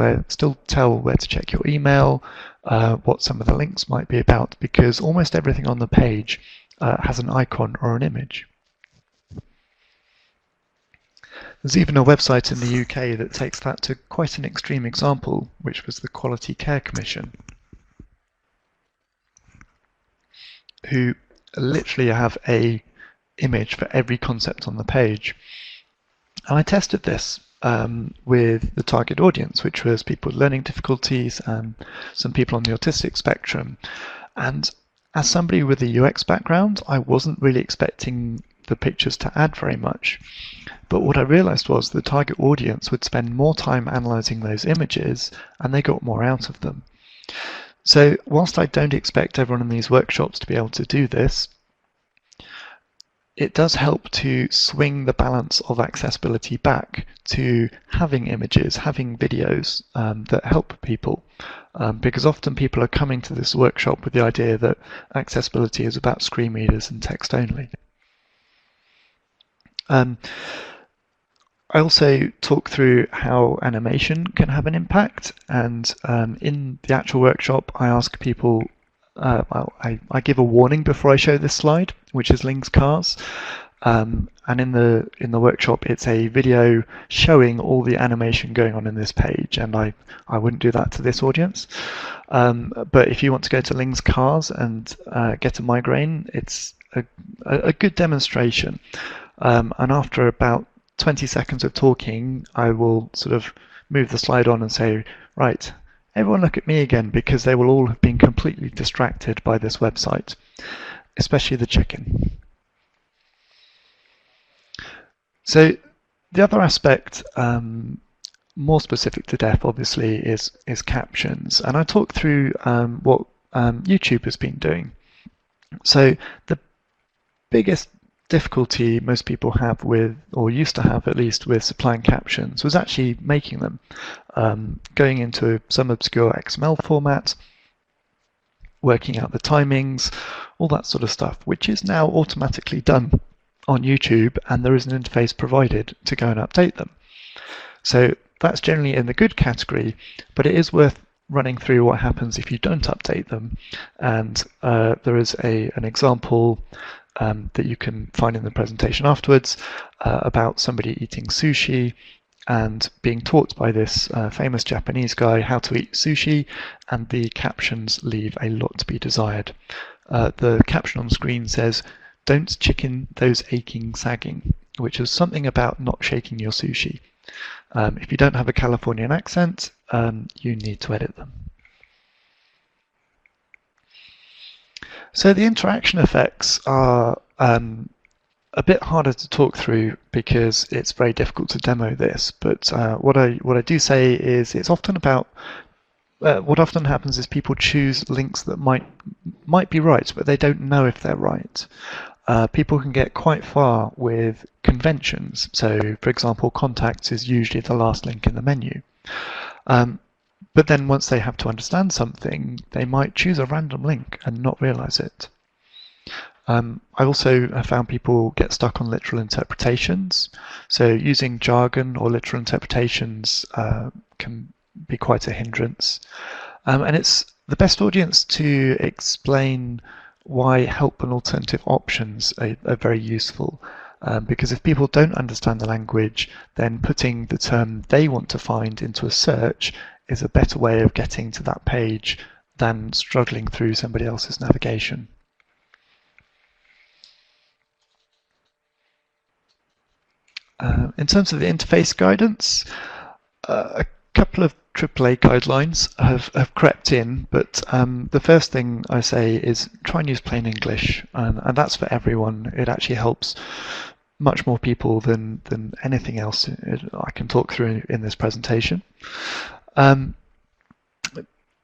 tell where to check your email, what some of the links might be about, because almost everything on the page has an icon or an image. There's even a website in the UK that takes that to quite an extreme example, which was the Quality Care Commission, who literally have a image for every concept on the page. And I tested this with the target audience, which was people with learning difficulties and some people on the autistic spectrum. And as somebody with a UX background, I wasn't really expecting the pictures to add very much. But what I realized was the target audience would spend more time analyzing those images and they got more out of them. So whilst I don't expect everyone in these workshops to be able to do this, it does help to swing the balance of accessibility back to having images, having videos that help people. Because often people are coming to this workshop with the idea that accessibility is about screen readers and text only. I also talk through how animation can have an impact, and in the actual workshop I ask people, I give a warning before I show this slide, which is Ling's Cars, and in the workshop it's a video showing all the animation going on in this page, and I wouldn't do that to this audience, but if you want to go to Ling's Cars and get a migraine, it's a good demonstration. And after about 20 seconds of talking, I will sort of move the slide on and say, right, everyone look at me again, because they will all have been completely distracted by this website, especially the chicken. So the other aspect, more specific to deaf, obviously, is captions. And I talk through what YouTube has been doing. So the biggest difficulty most people have with, or used to have at least, with supplying captions was actually making them. Going into some obscure XML format, working out the timings, all that sort of stuff, which is now automatically done on YouTube, and there is an interface provided to go and update them. So that's generally in the good category, but it is worth running through what happens if you don't update them. And there is an example that you can find in the presentation afterwards about somebody eating sushi and being taught by this famous Japanese guy how to eat sushi, and the captions leave a lot to be desired. The caption on screen says, "Don't chicken those aching sagging," which is something about not shaking your sushi. If you don't have a Californian accent, you need to edit them. So the interaction effects are a bit harder to talk through because it's very difficult to demo this. But what I do say is it's often about what often happens is people choose links that might be right, but they don't know if they're right. People can get quite far with conventions. So, for example, contacts is usually the last link in the menu. But then once they have to understand something, they might choose a random link and not realize it. I also have found people get stuck on literal interpretations. So using jargon or literal interpretations can be quite a hindrance. And it's the best audience to explain why help and alternative options are very useful. Because if people don't understand the language, then putting the term they want to find into a search is a better way of getting to that page than struggling through somebody else's navigation. In terms of the interface guidance, a couple of AAA guidelines have crept in, but the first thing I say is try and use plain English, and that's for everyone. It actually helps much more people than anything else I can talk through in this presentation. And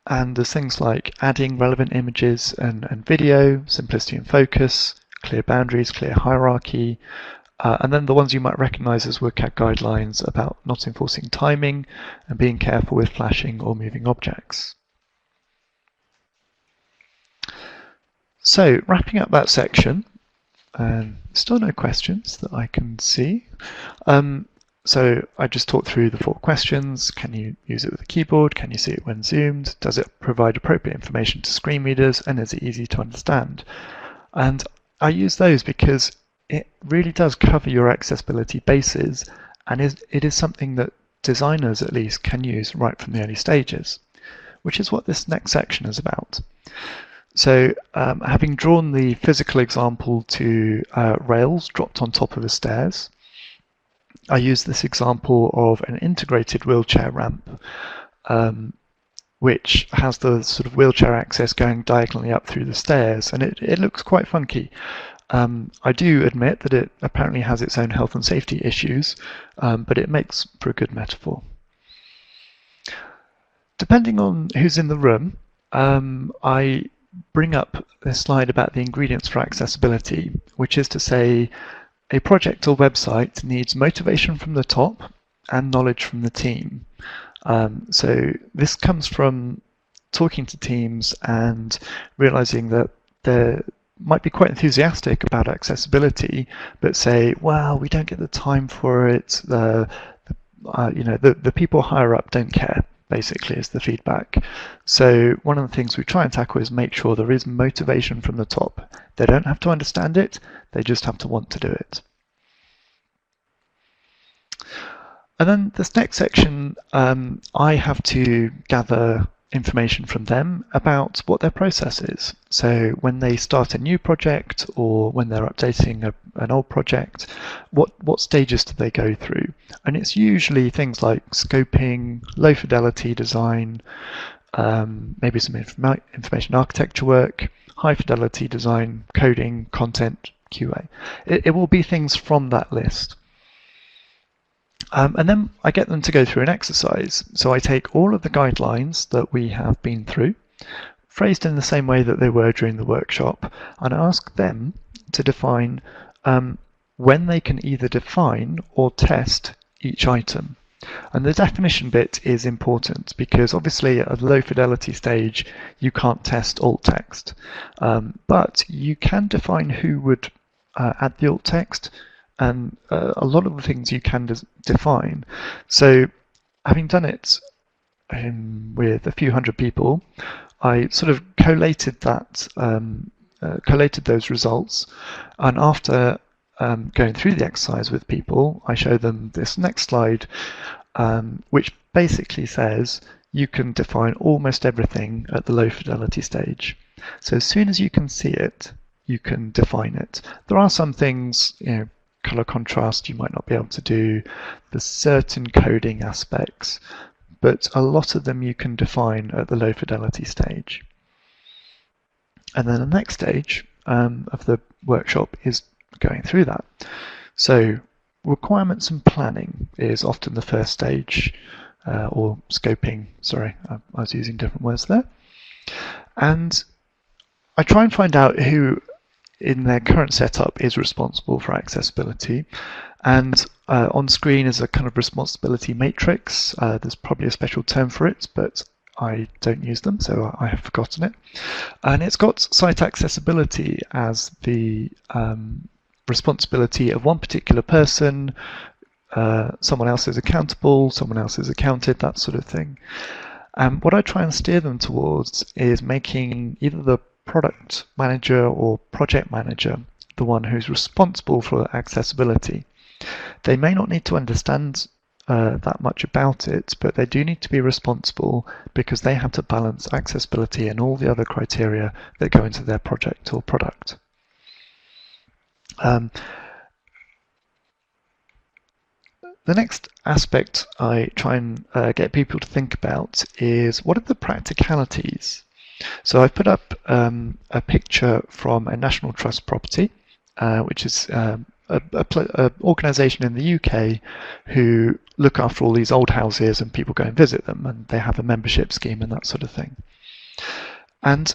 there's things like adding relevant images and video, simplicity and focus, clear boundaries, clear hierarchy, and then the ones you might recognize as WCAG guidelines about not enforcing timing and being careful with flashing or moving objects. So wrapping up that section, still no questions that I can see. So I just talked through the 4 questions. Can you use it with a keyboard? Can you see it when zoomed? Does it provide appropriate information to screen readers? And is it easy to understand? And I use those because it really does cover your accessibility bases, and it is something that designers at least can use right from the early stages, which is what this next section is about. So having drawn the physical example to rails dropped on top of the stairs, I use this example of an integrated wheelchair ramp, which has the sort of wheelchair access going diagonally up through the stairs, and it looks quite funky. I do admit that it apparently has its own health and safety issues, but it makes for a good metaphor. Depending on who's in the room, I bring up this slide about the ingredients for accessibility, which is to say a project or website needs motivation from the top and knowledge from the team. So this comes from talking to teams and realizing that they're might be quite enthusiastic about accessibility, but say, well, we don't get the time for it. The people higher up don't care, basically, is the feedback. So one of the things we try and tackle is make sure there is motivation from the top. They don't have to understand it, they just have to want to do it. And then this next section, I have to gather information from them about what their process is. So when they start a new project or when they're updating an old project, what stages do they go through? And it's usually things like scoping, low fidelity design, maybe some information architecture work, high fidelity design, coding, content, QA. It will be things from that list. And then I get them to go through an exercise. So I take all of the guidelines that we have been through, phrased in the same way that they were during the workshop, and ask them to define when they can either define or test each item. And the definition bit is important because obviously at the low fidelity stage you can't test alt text, but you can define who would add the alt text, and a lot of the things you can define. So having done it with a few hundred people, I sort of collated that, collated those results, and after going through the exercise with people, I show them this next slide, which basically says you can define almost everything at the low fidelity stage. So as soon as you can see it, you can define it. There are some things, color contrast you might not be able to do. There's certain coding aspects, but a lot of them you can define at the low fidelity stage. And then the next stage of the workshop is going through that. So requirements and planning is often the first stage, or scoping, sorry, I was using different words there. And I try and find out who in their current setup is responsible for accessibility. And on screen is a kind of responsibility matrix. There's probably a special term for it, but I don't use them, so I have forgotten it. And it's got site accessibility as the responsibility of one particular person. Someone else is accountable, someone else is accounted, that sort of thing. And what I try and steer them towards is making either the product manager or project manager the one who's responsible for accessibility. They may not need to understand that much about it, but they do need to be responsible because they have to balance accessibility and all the other criteria that go into their project or product. The next aspect I try and get people to think about is what are the practicalities? So I've put up a picture from a National Trust property, which is an organisation in the UK who look after all these old houses and people go and visit them, and they have a membership scheme and that sort of thing. And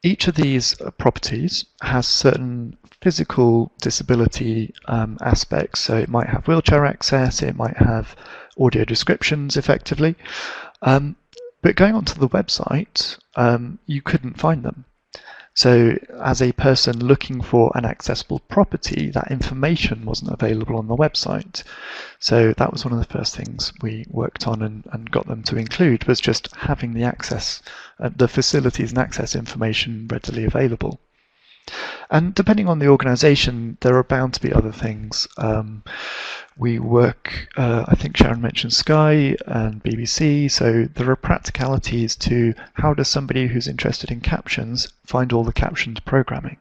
each of these properties has certain physical disability aspects. So it might have wheelchair access, it might have audio descriptions effectively. But going onto the website, you couldn't find them. So as a person looking for an accessible property, that information wasn't available on the website. So that was one of the first things we worked on and got them to include, was just having the access, the facilities and access information readily available. And depending on the organisation, there are bound to be other things. We work, I think Sharon mentioned Sky and BBC, so there are practicalities to how does somebody who's interested in captions find all the captioned programming.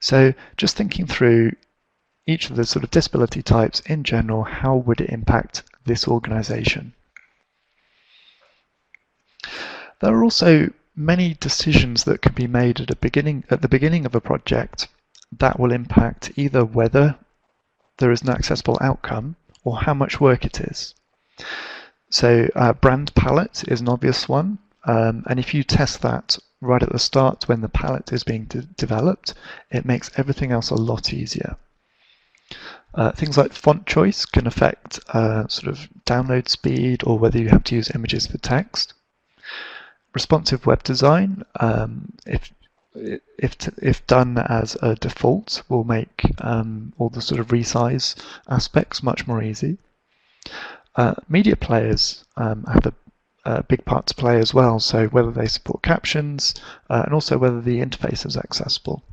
So just thinking through each of the sort of disability types in general, how would it impact this organisation? There are also many decisions that can be made at the beginning of a project that will impact either whether there is an accessible outcome or how much work it is. So brand palette is an obvious one, and if you test that right at the start when the palette is being developed, it makes everything else a lot easier. Things like font choice can affect sort of download speed or whether you have to use images for text. Responsive web design, if done as a default, will make all the sort of resize aspects much more easy. Media players have a big part to play as well, so whether they support captions and also whether the interface is accessible.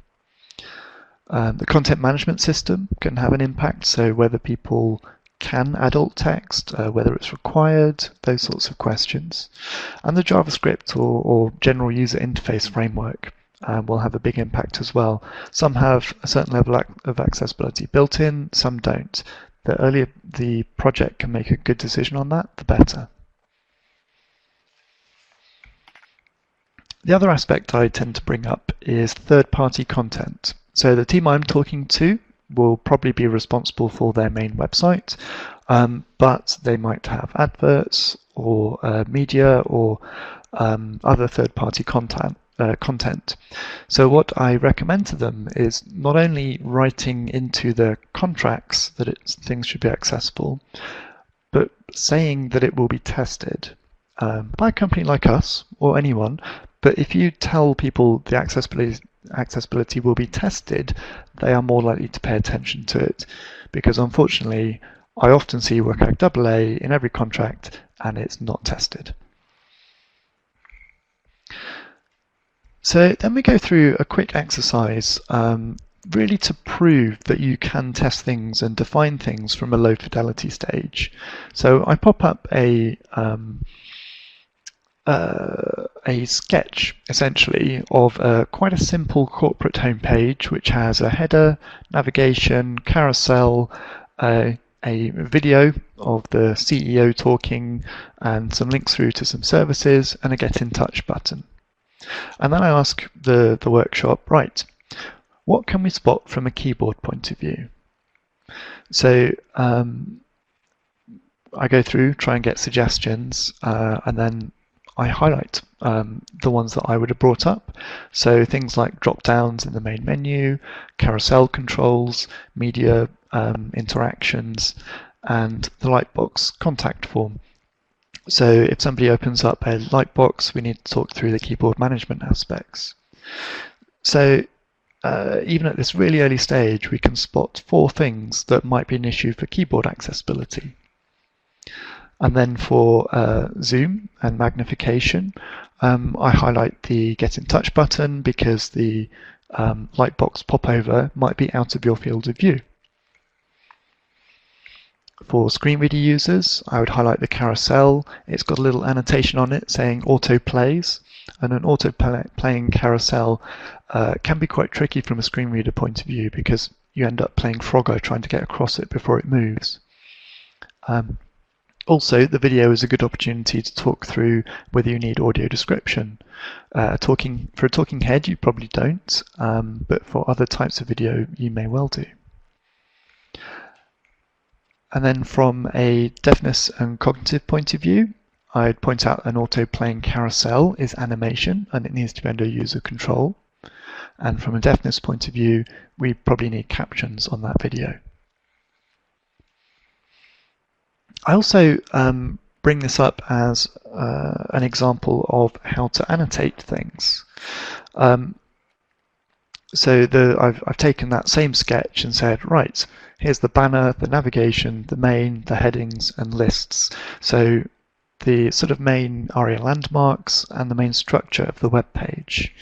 The content management system can have an impact, so whether people can add alt text, whether it's required, those sorts of questions. And the JavaScript or general user interface framework will have a big impact as well. Some have a certain level of accessibility built in, some don't. The earlier the project can make a good decision on that, the better. The other aspect I tend to bring up is third-party content. So the team I'm talking to will probably be responsible for their main website, but they might have adverts or media or other third-party content. So what I recommend to them is not only writing into the contracts that things should be accessible, but saying that it will be tested by a company like us or anyone, but if you tell people the accessibility will be tested, they are more likely to pay attention to it, because unfortunately I often see WCAG AA in every contract and it's not tested. So then we go through a quick exercise really to prove that you can test things and define things from a low fidelity stage. So I pop up a sketch essentially of quite a simple corporate homepage, which has a header, navigation, carousel, a video of the CEO talking, and some links through to some services, and a get in touch button. And then I ask the workshop, right, what can we spot from a keyboard point of view? So I go through, try and get suggestions, and then I highlight the ones that I would have brought up. So things like drop downs in the main menu, carousel controls, media interactions, and the Lightbox contact form. So if somebody opens up a Lightbox, we need to talk through the keyboard management aspects. So even at this really early stage, we can spot 4 things that might be an issue for keyboard accessibility. And then for zoom and magnification, I highlight the Get in Touch button because the Lightbox popover might be out of your field of view. For screen reader users, I would highlight the carousel. It's got a little annotation on it saying auto plays, and an auto playing carousel can be quite tricky from a screen reader point of view because you end up playing Frogger trying to get across it before it moves. Also, the video is a good opportunity to talk through whether you need audio description. For a talking head, you probably don't, but for other types of video, you may well do. And then from a deafness and cognitive point of view, I'd point out an auto-playing carousel is animation and it needs to be under user control. And from a deafness point of view, we probably need captions on that video. I also bring this up as an example of how to annotate things. So I've taken that same sketch and said, right, here's the banner, the navigation, the main, the headings, and lists. So the sort of main ARIA landmarks and the main structure of the web page.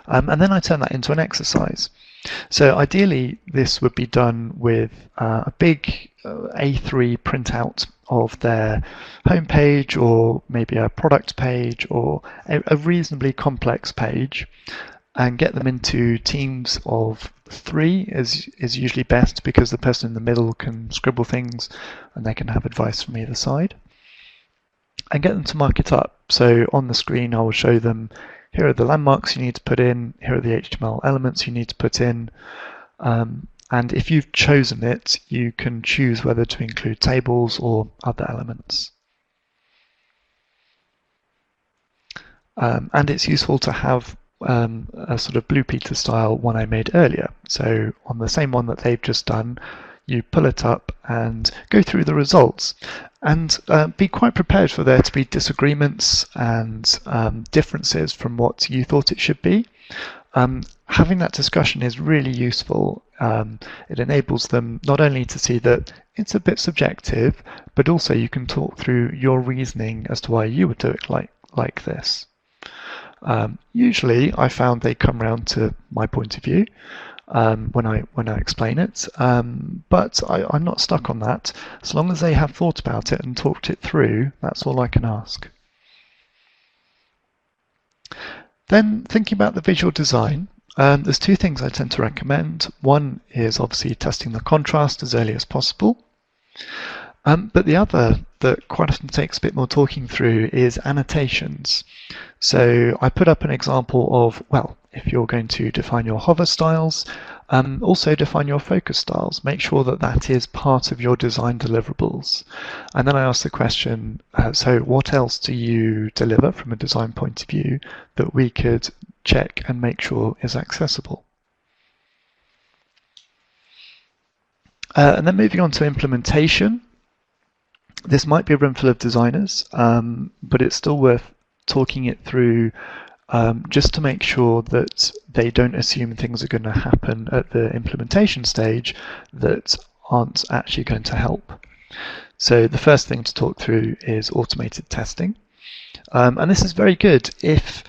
And then I turn that into an exercise. So ideally, this would be done with a big A3 printout of their homepage, or maybe a product page, or a reasonably complex page, and get them into teams of 3 is usually best, because the person in the middle can scribble things and they can have advice from either side, and get them to mark it up. So on the screen I will show them, here are the landmarks you need to put in, here are the HTML elements you need to put in, and if you've chosen it, you can choose whether to include tables or other elements. And it's useful to have a sort of Blue Peter style one I made earlier. So on the same one that they've just done, you pull it up and go through the results, and be quite prepared for there to be disagreements and differences from what you thought it should be. Having that discussion is really useful. It enables them not only to see that it's a bit subjective, but also you can talk through your reasoning as to why you would do it like this. Usually I found they come round to my point of view when I explain it, but I'm not stuck on that. As long as they have thought about it and talked it through, that's all I can ask. Then thinking about the visual design, there's 2 things I tend to recommend. One is obviously testing the contrast as early as possible. But the other that quite often takes a bit more talking through is annotations. So I put up an example of, well, if you're going to define your hover styles, also define your focus styles. Make sure that that is part of your design deliverables. And then I ask the question, so what else do you deliver from a design point of view that we could check and make sure is accessible? And then moving on to implementation. This might be a room full of designers, but it's still worth talking it through just to make sure that they don't assume things are going to happen at the implementation stage that aren't actually going to help. So the first thing to talk through is automated testing. And this is very good if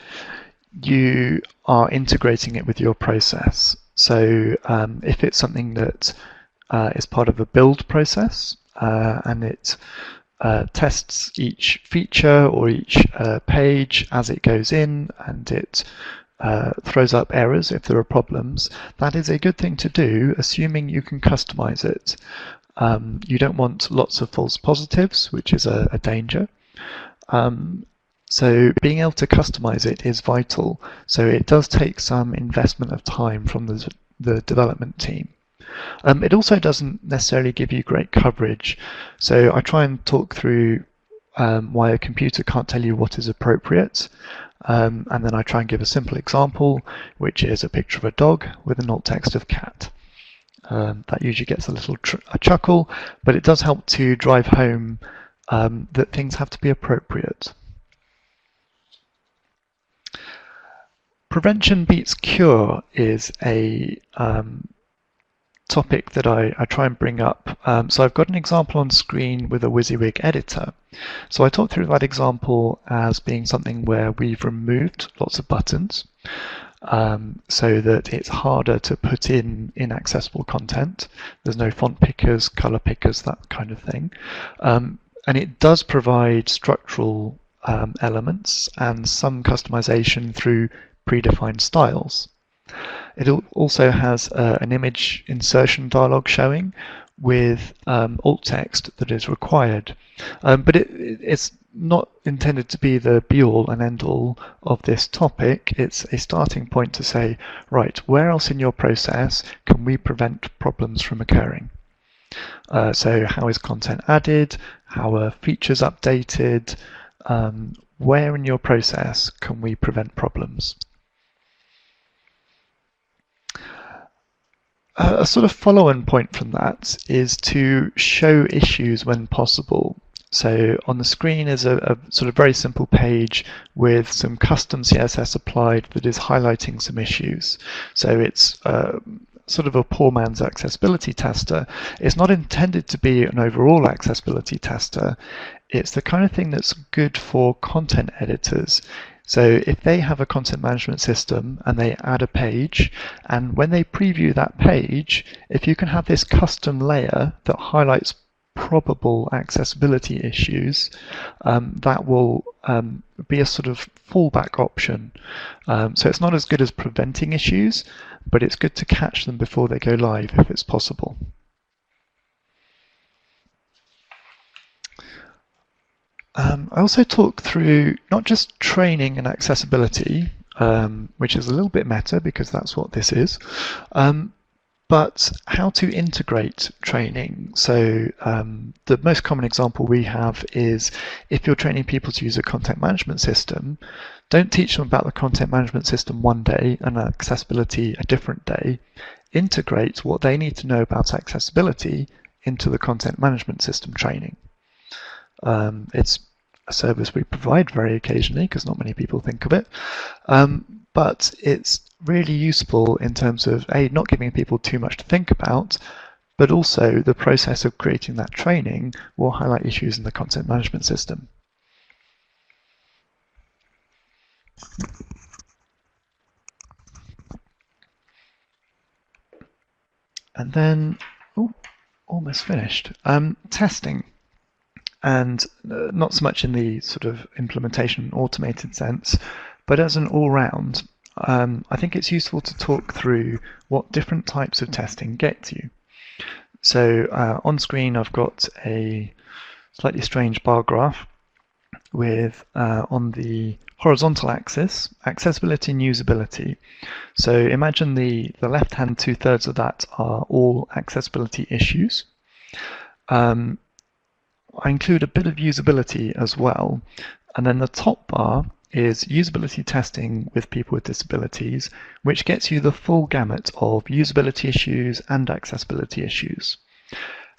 you are integrating it with your process. So if it's something that is part of a build process and it tests each feature or each page as it goes in, and it throws up errors if there are problems, that is a good thing to do, assuming you can customize it. You don't want lots of false positives, which is a danger. So being able to customize it is vital. So it does take some investment of time from the development team. It also doesn't necessarily give you great coverage. So I try and talk through why a computer can't tell you what is appropriate. And then I try and give a simple example, which is a picture of a dog with an alt text of cat. That usually gets a little chuckle, but it does help to drive home that things have to be appropriate. Prevention beats cure is a topic that I try and bring up. So I've got an example on screen with a WYSIWYG editor. So I talk through that example as being something where we've removed lots of buttons so that it's harder to put in inaccessible content. There's no font pickers, color pickers, that kind of thing. And it does provide structural elements and some customization through predefined styles. It also has an image insertion dialog showing with alt text that is required. But it's not intended to be the be-all and end-all of this topic. It's a starting point to say, right, where else in your process can we prevent problems from occurring? So how is content added? How are features updated? Where in your process can we prevent problems? A sort of follow-on point from that is to show issues when possible. So on the screen is a sort of very simple page with some custom CSS applied that is highlighting some issues. So it's sort of a poor man's accessibility tester. It's not intended to be an overall accessibility tester. It's the kind of thing that's good for content editors. So if they have a content management system and they add a page, and when they preview that page, if you can have this custom layer that highlights probable accessibility issues, that will be a sort of fallback option. So it's not as good as preventing issues, but it's good to catch them before they go live if it's possible. I also talk through not just training and accessibility, which is a little bit meta because that's what this is, but how to integrate training. So the most common example we have is if you're training people to use a content management system, don't teach them about the content management system one day and accessibility a different day. Integrate what they need to know about accessibility into the content management system training. It's a service we provide very occasionally because not many people think of it, but it's really useful in terms of not giving people too much to think about, but also the process of creating that training will highlight issues in the content management system. And then, almost finished. Testing. And not so much in the sort of implementation automated sense, but as an all-round, I think it's useful to talk through what different types of testing get you. So on screen I've got a slightly strange bar graph with on the horizontal axis accessibility and usability. So imagine the left-hand 2/3 of that are all accessibility issues. I include a bit of usability as well, and then the top bar is usability testing with people with disabilities, which gets you the full gamut of usability issues and accessibility issues.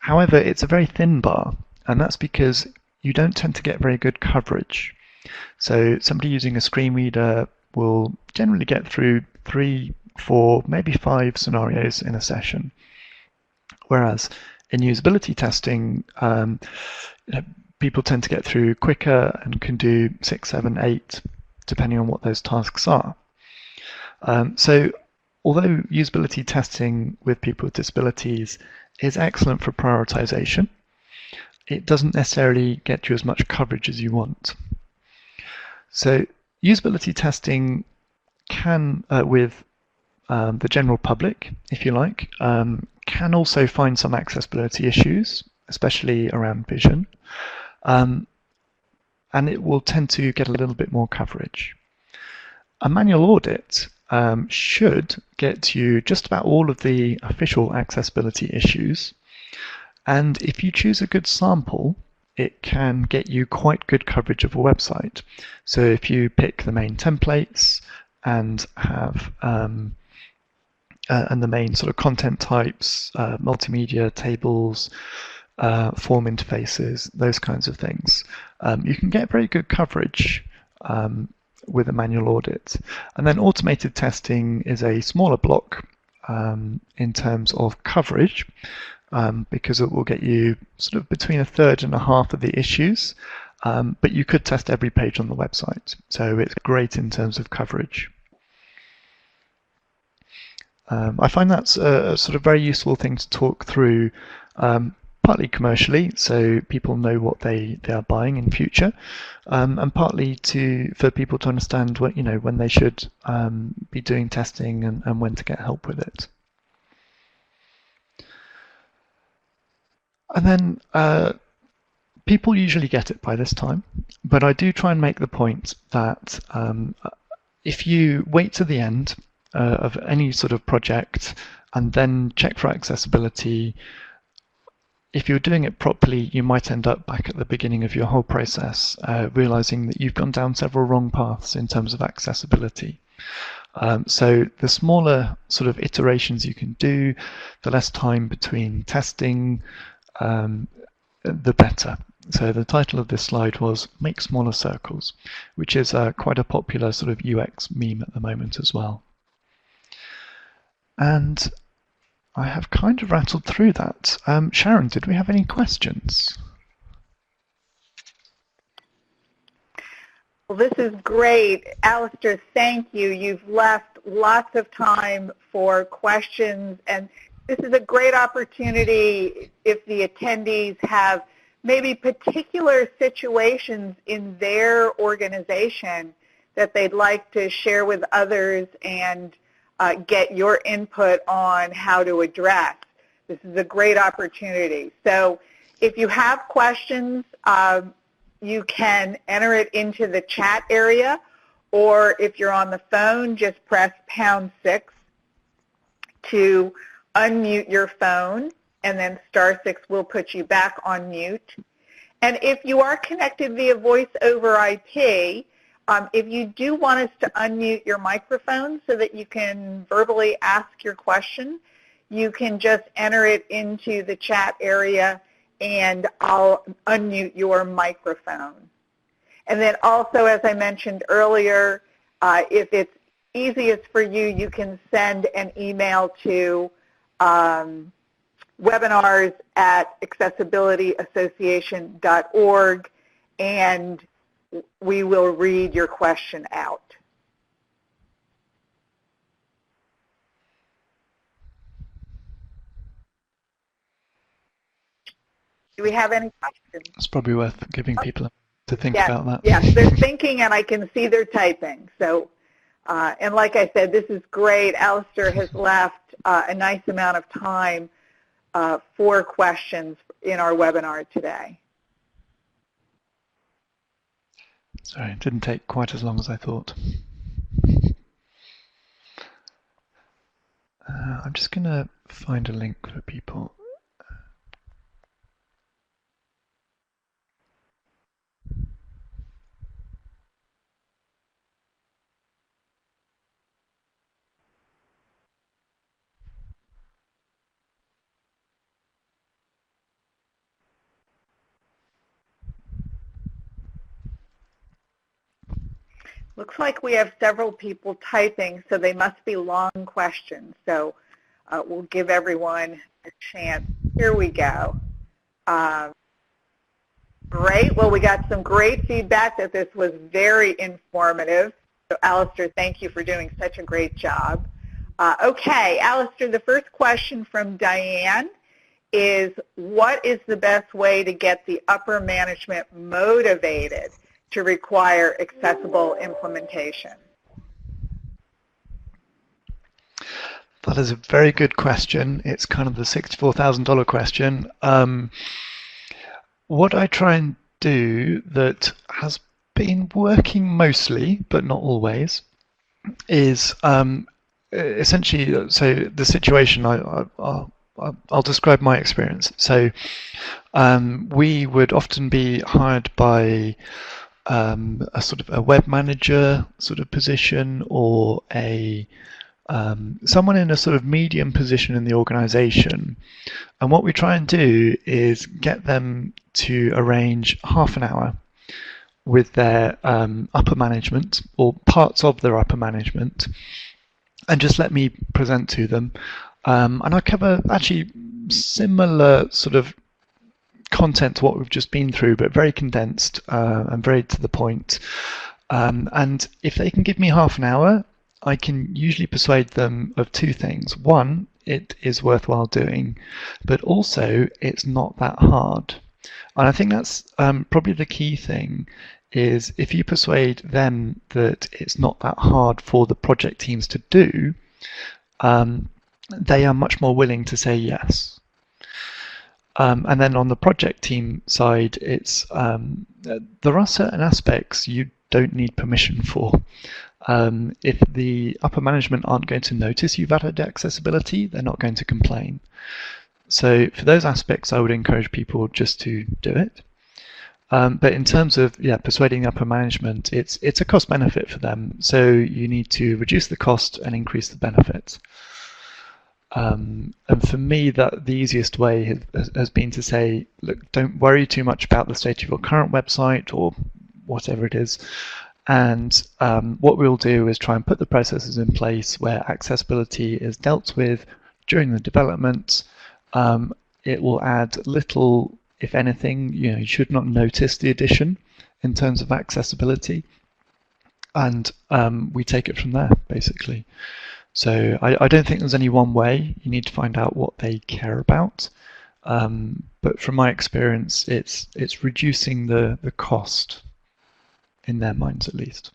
However, it's a very thin bar, and that's because you don't tend to get very good coverage. So somebody using a screen reader will generally get through 3, 4, maybe 5 scenarios in a session. Whereas in usability testing, people tend to get through quicker and can do 6, 7, 8, depending on what those tasks are. So although usability testing with people with disabilities is excellent for prioritization, it doesn't necessarily get you as much coverage as you want. So usability testing can, with the general public, if you like, can also find some accessibility issues, especially around vision, and it will tend to get a little bit more coverage. A manual audit should get you just about all of the official accessibility issues, and if you choose a good sample, it can get you quite good coverage of a website. So if you pick the main templates and have and the main sort of content types, multimedia, tables, form interfaces, those kinds of things, you can get very good coverage with a manual audit. And then automated testing is a smaller block in terms of coverage, because it will get you sort of between a third and a half of the issues, but you could test every page on the website. So it's great in terms of coverage. I find that's a sort of very useful thing to talk through, partly commercially, so people know what they are buying in future, and partly for people to understand what, when they should be doing testing and when to get help with it. And then people usually get it by this time, but I do try and make the point that if you wait to the end of any sort of project and then check for accessibility, if you're doing it properly, you might end up back at the beginning of your whole process, realizing that you've gone down several wrong paths in terms of accessibility. So the smaller sort of iterations you can do, the less time between testing, the better. So the title of this slide was Make Smaller Circles, which is quite a popular sort of UX meme at the moment as well. And I have kind of rattled through that. Sharon, did we have any questions? Well, this is great. Alistair, thank you. You've left lots of time for questions, and this is a great opportunity if the attendees have maybe particular situations in their organization that they'd like to share with others and get your input on how to address. This is a great opportunity. So if you have questions, you can enter it into the chat area, or if you're on the phone, just press #6 to unmute your phone, and then *6 will put you back on mute. And if you are connected via voice over IP, if you do want us to unmute your microphone so that you can verbally ask your question, you can just enter it into the chat area and I'll unmute your microphone. And then also, as I mentioned earlier, if it's easiest for you, you can send an email to webinars@accessibilityassociation.org, and we will read your question out. Do we have any questions? It's probably worth giving people to think about that. Yes, they're thinking, and I can see they're typing. So, and like I said, this is great. Alistair has left a nice amount of time for questions in our webinar today. Sorry, it didn't take quite as long as I thought. I'm just going to find a link for people. Looks like we have several people typing, so they must be long questions. So we'll give everyone a chance. Here we go. Great. Well, we got some great feedback that this was very informative. So, Alistair, thank you for doing such a great job. Okay, Alistair, the first question from Diane is, what is the best way to get the upper management motivated to require accessible implementation? That is a very good question. It's kind of the $64,000 question. What I try and do that has been working mostly, but not always, is essentially, so the situation, I'll describe my experience. So we would often be hired by a sort of a web manager sort of position, or a someone in a sort of medium position in the organization. And what we try and do is get them to arrange half an hour with their upper management, or parts of their upper management, and just let me present to them. And I cover actually similar sort of content to what we've just been through, but very condensed and very to the point. And if they can give me half an hour, I can usually persuade them of two things. One, it is worthwhile doing, but also it's not that hard. And I think that's probably the key thing, is if you persuade them that it's not that hard for the project teams to do, they are much more willing to say yes. And then on the project team side, it's there are certain aspects you don't need permission for. If the upper management aren't going to notice you've added accessibility, they're not going to complain. So for those aspects, I would encourage people just to do it. But in terms of persuading upper management, it's a cost benefit for them. So you need to reduce the cost and increase the benefit. And for me, that the easiest way has been to say, look, don't worry too much about the state of your current website or whatever it is. And what we'll do is try and put the processes in place where accessibility is dealt with during the development. It will add little, if anything. You should not notice the addition in terms of accessibility. And we take it from there, basically. So I don't think there's any one way. You need to find out what they care about. But from my experience, it's reducing the cost, in their minds at least.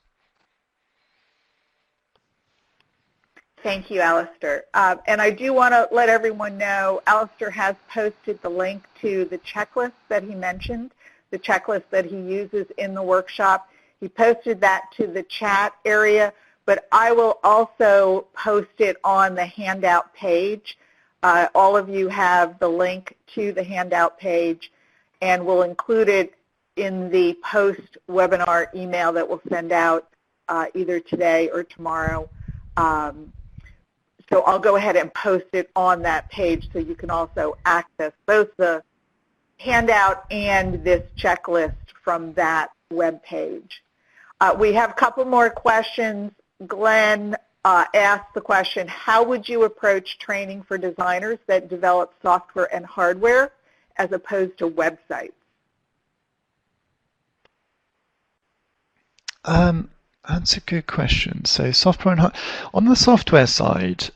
Thank you, Alistair. And I do want to let everyone know, Alistair has posted the link to the checklist that he mentioned, the checklist that he uses in the workshop. He posted that to the chat area, but I will also post it on the handout page. All of you have the link to the handout page, and we'll include it in the post-webinar email that we'll send out either today or tomorrow. So I'll go ahead and post it on that page so you can also access both the handout and this checklist from that web page. We have a couple more questions. Glenn asked the question, how would you approach training for designers that develop software and hardware as opposed to websites? That's a good question. So software and on the software side,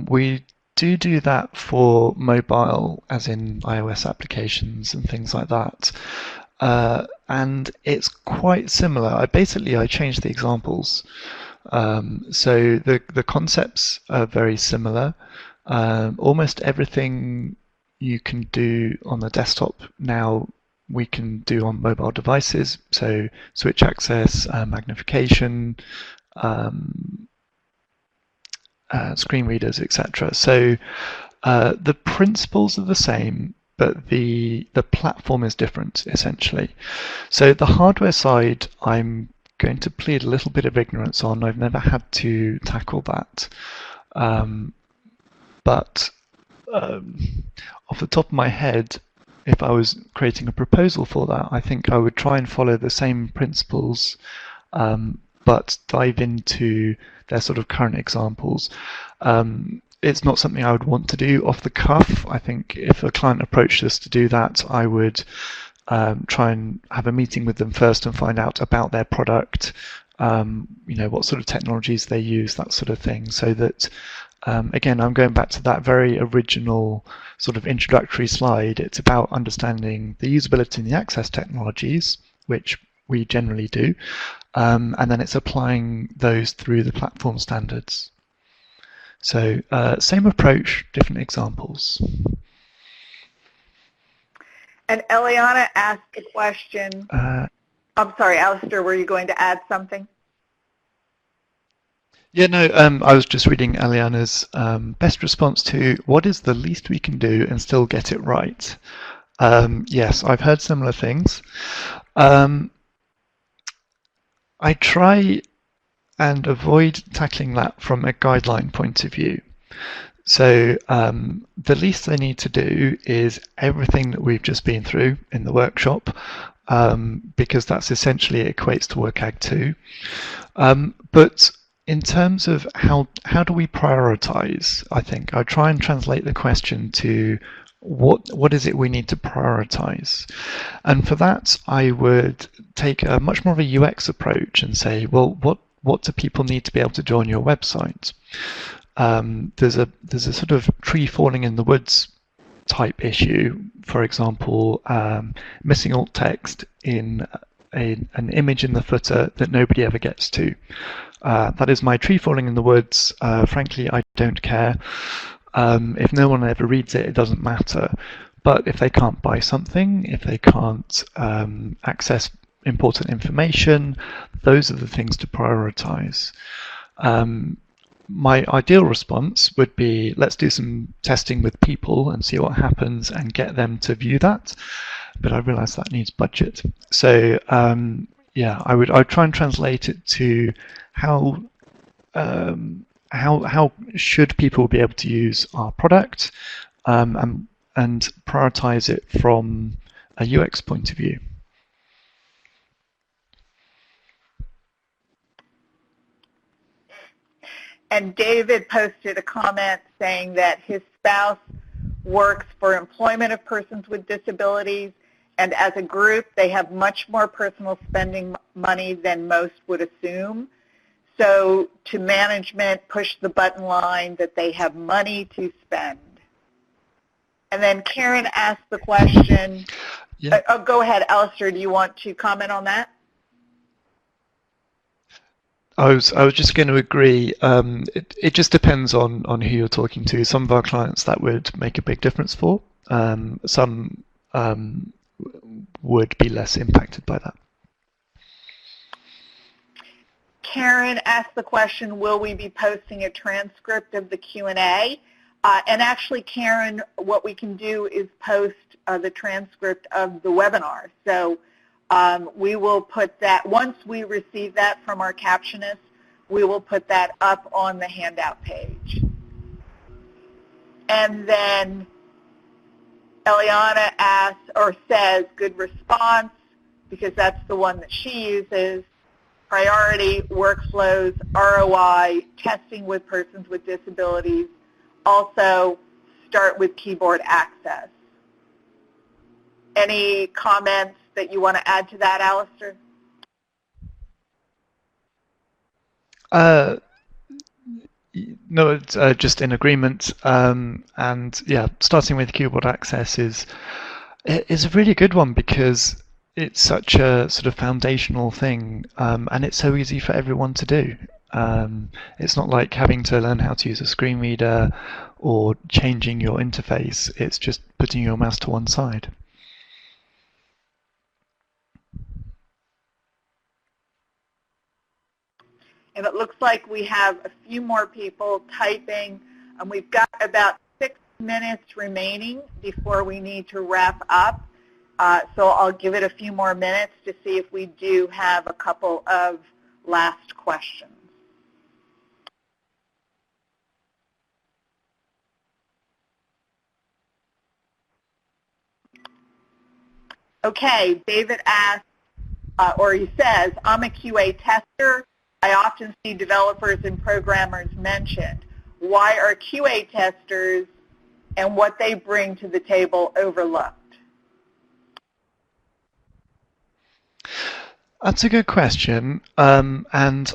we do that for mobile, as in iOS applications and things like that. And it's quite similar. I changed the examples. So the concepts are very similar. Almost everything you can do on the desktop now we can do on mobile devices, so switch access, magnification, screen readers, etc. So the principles are the same, but the platform is different, essentially. So the hardware side, I'm going to plead a little bit of ignorance on. I've never had to tackle that. But off the top of my head, if I was creating a proposal for that, I think I would try and follow the same principles but dive into their sort of current examples. It's not something I would want to do off the cuff. I think if a client approached us to do that, I would try and have a meeting with them first and find out about their product, what sort of technologies they use, that sort of thing, so that again, I'm going back to that very original sort of introductory slide. It's about understanding the usability and the access technologies, which we generally do, and then it's applying those through the platform standards. So same approach, different examples. And Eliana asked a question. I'm sorry, Alistair, were you going to add something? Yeah, no, I was just reading Eliana's best response to what is the least we can do and still get it right. Yes, I've heard similar things. I try and avoid tackling that from a guideline point of view. So the least they need to do is everything that we've just been through in the workshop, because that's essentially equates to WCAG 2. But in terms of how do we prioritize, I think I try and translate the question to what is it we need to prioritize? And for that, I would take a much more of a UX approach and say, well, what do people need to be able to join your website? There's a sort of tree falling in the woods type issue. For example, missing alt text in an image in the footer that nobody ever gets to. That is my tree falling in the woods. Frankly, I don't care. If no one ever reads it, it doesn't matter. But if they can't buy something, if they can't access important information, those are the things to prioritize. My ideal response would be, let's do some testing with people and see what happens and get them to view that. But I realize that needs budget. So yeah, I'd try and translate it to how should people be able to use our product, and prioritize it from a UX point of view. And David posted a comment saying that his spouse works for employment of persons with disabilities, and as a group, they have much more personal spending money than most would assume. So to management, push the button line that they have money to spend. And then Karen asked the question. Yeah. Go ahead, Alistair. Do you want to comment on that? I was just going to agree. It just depends on who you're talking to. Some of our clients that would make a big difference for. Some would be less impacted by that. Karen asked the question, will we be posting a transcript of the Q&A? And actually, Karen, what we can do is post the transcript of the webinar. So we will put that, once we receive that from our captionists, we will put that up on the handout page. And then Eliana asks, or says, good response, because that's the one that she uses. Priority, workflows, ROI, testing with persons with disabilities. Also, start with keyboard access. Any comments that you want to add to that, Alistair? No, it's just in agreement. And yeah, starting with keyboard access is a really good one because it's such a sort of foundational thing, and it's so easy for everyone to do. It's not like having to learn how to use a screen reader or changing your interface. It's just putting your mouse to one side. And it looks like we have a few more people typing. We've got about 6 minutes remaining before we need to wrap up. So I'll give it a few more minutes to see if we do have a couple of last questions. Okay, David asks, or he says, I'm a QA tester. I often see developers and programmers mentioned. Why are QA testers and what they bring to the table overlooked? That's a good question, and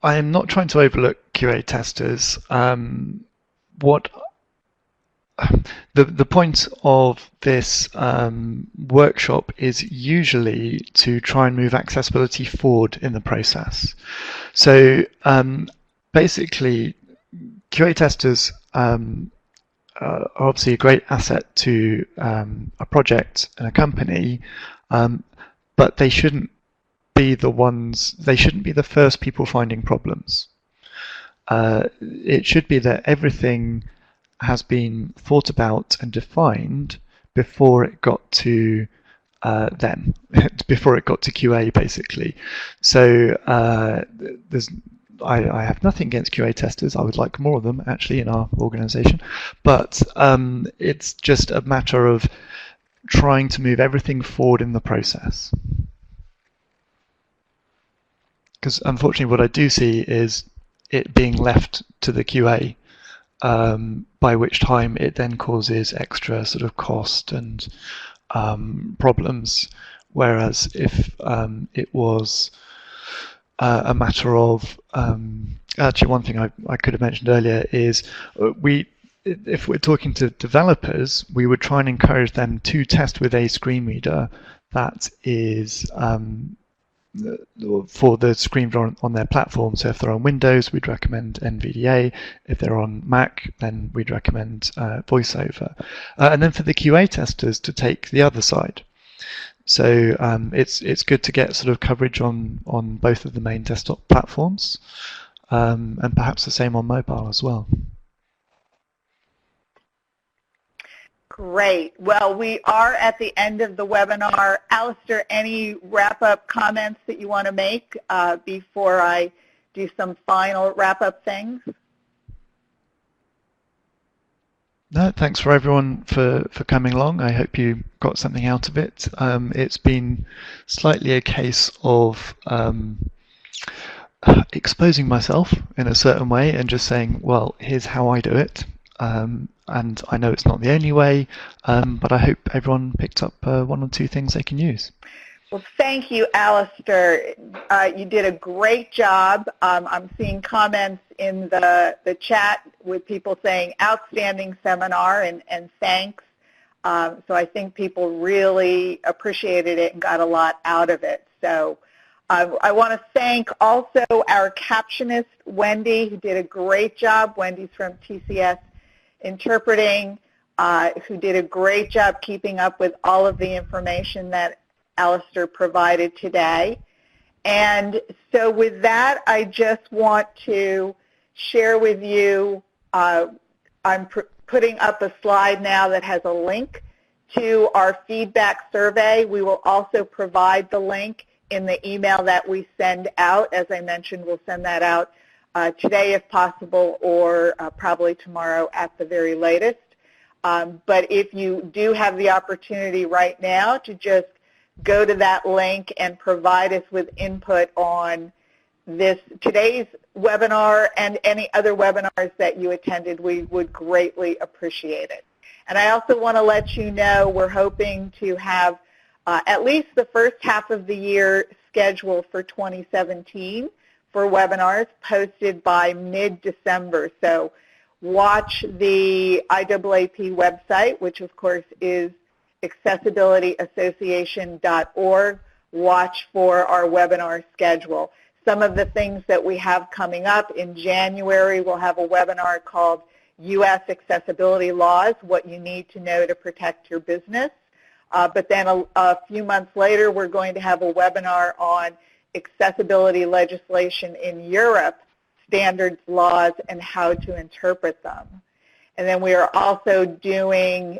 I am not trying to overlook QA testers. What the point of this workshop is usually to try and move accessibility forward in the process. So basically, QA testers are obviously a great asset to a project and a company, but they shouldn't be the first people finding problems. It should be that everything has been thought about and defined before it got to them, before it got to QA, basically. So I have nothing against QA testers. I would like more of them, actually, in our organization. But it's just a matter of trying to move everything forward in the process. Because unfortunately what I do see is it being left to the QA, by which time it then causes extra sort of cost and problems. Whereas if it was a matter of, actually one thing I could have mentioned earlier is if we're talking to developers, we would try and encourage them to test with a screen reader that is for the screen reader on their platform. So if they're on Windows, we'd recommend NVDA. If they're on Mac, then we'd recommend VoiceOver. And then for the QA testers to take the other side. So it's good to get sort of coverage on both of the main desktop platforms, and perhaps the same on mobile as well. Great. Well, we are at the end of the webinar. Alistair, any wrap-up comments that you want to make before I do some final wrap-up things? No, thanks for everyone for coming along. I hope you got something out of it. It's been slightly a case of exposing myself in a certain way and just saying, well, here's how I do it. And I know it's not the only way, but I hope everyone picked up one or two things they can use. Well, thank you, Alistair. You did a great job. I'm seeing comments in the chat with people saying outstanding seminar and thanks. So I think people really appreciated it and got a lot out of it. So I want to thank also our captionist, Wendy, who did a great job. Wendy's from TCS Interpreting, who did a great job keeping up with all of the information that Alistair provided today. And so with that, I just want to share with you, I'm putting up a slide now that has a link to our feedback survey. We will also provide the link in the email that we send out. As I mentioned, we'll send that out today if possible, or probably tomorrow at the very latest. But if you do have the opportunity right now to just go to that link and provide us with input on today's webinar and any other webinars that you attended, we would greatly appreciate it. And I also want to let you know we're hoping to have at least the first half of the year scheduled for 2017 for webinars posted by mid-December. So watch the IAAP website, which of course is accessibilityassociation.org. Watch for our webinar schedule. Some of the things that we have coming up in January, we'll have a webinar called U.S. Accessibility Laws, What You Need to Know to Protect Your Business. But then a few months later, we're going to have a webinar on accessibility legislation in Europe, standards, laws, and how to interpret them. And then we are also doing,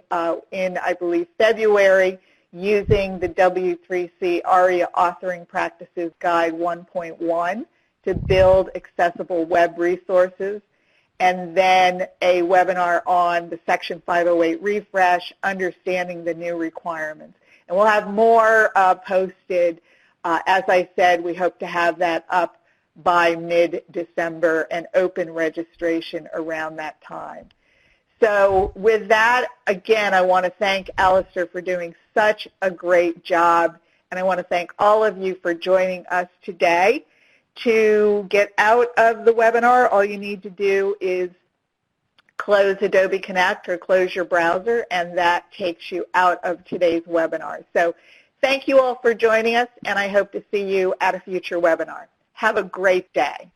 in I believe February, using the W3C ARIA Authoring Practices Guide 1.1 to build accessible web resources. And then a webinar on the Section 508 refresh, understanding the new requirements. And we'll have more posted. As I said, we hope to have that up by mid-December and open registration around that time. So with that, again, I want to thank Alistair for doing such a great job, and I want to thank all of you for joining us today. To get out of the webinar, all you need to do is close Adobe Connect or close your browser, and that takes you out of today's webinar. So thank you all for joining us, and I hope to see you at a future webinar. Have a great day.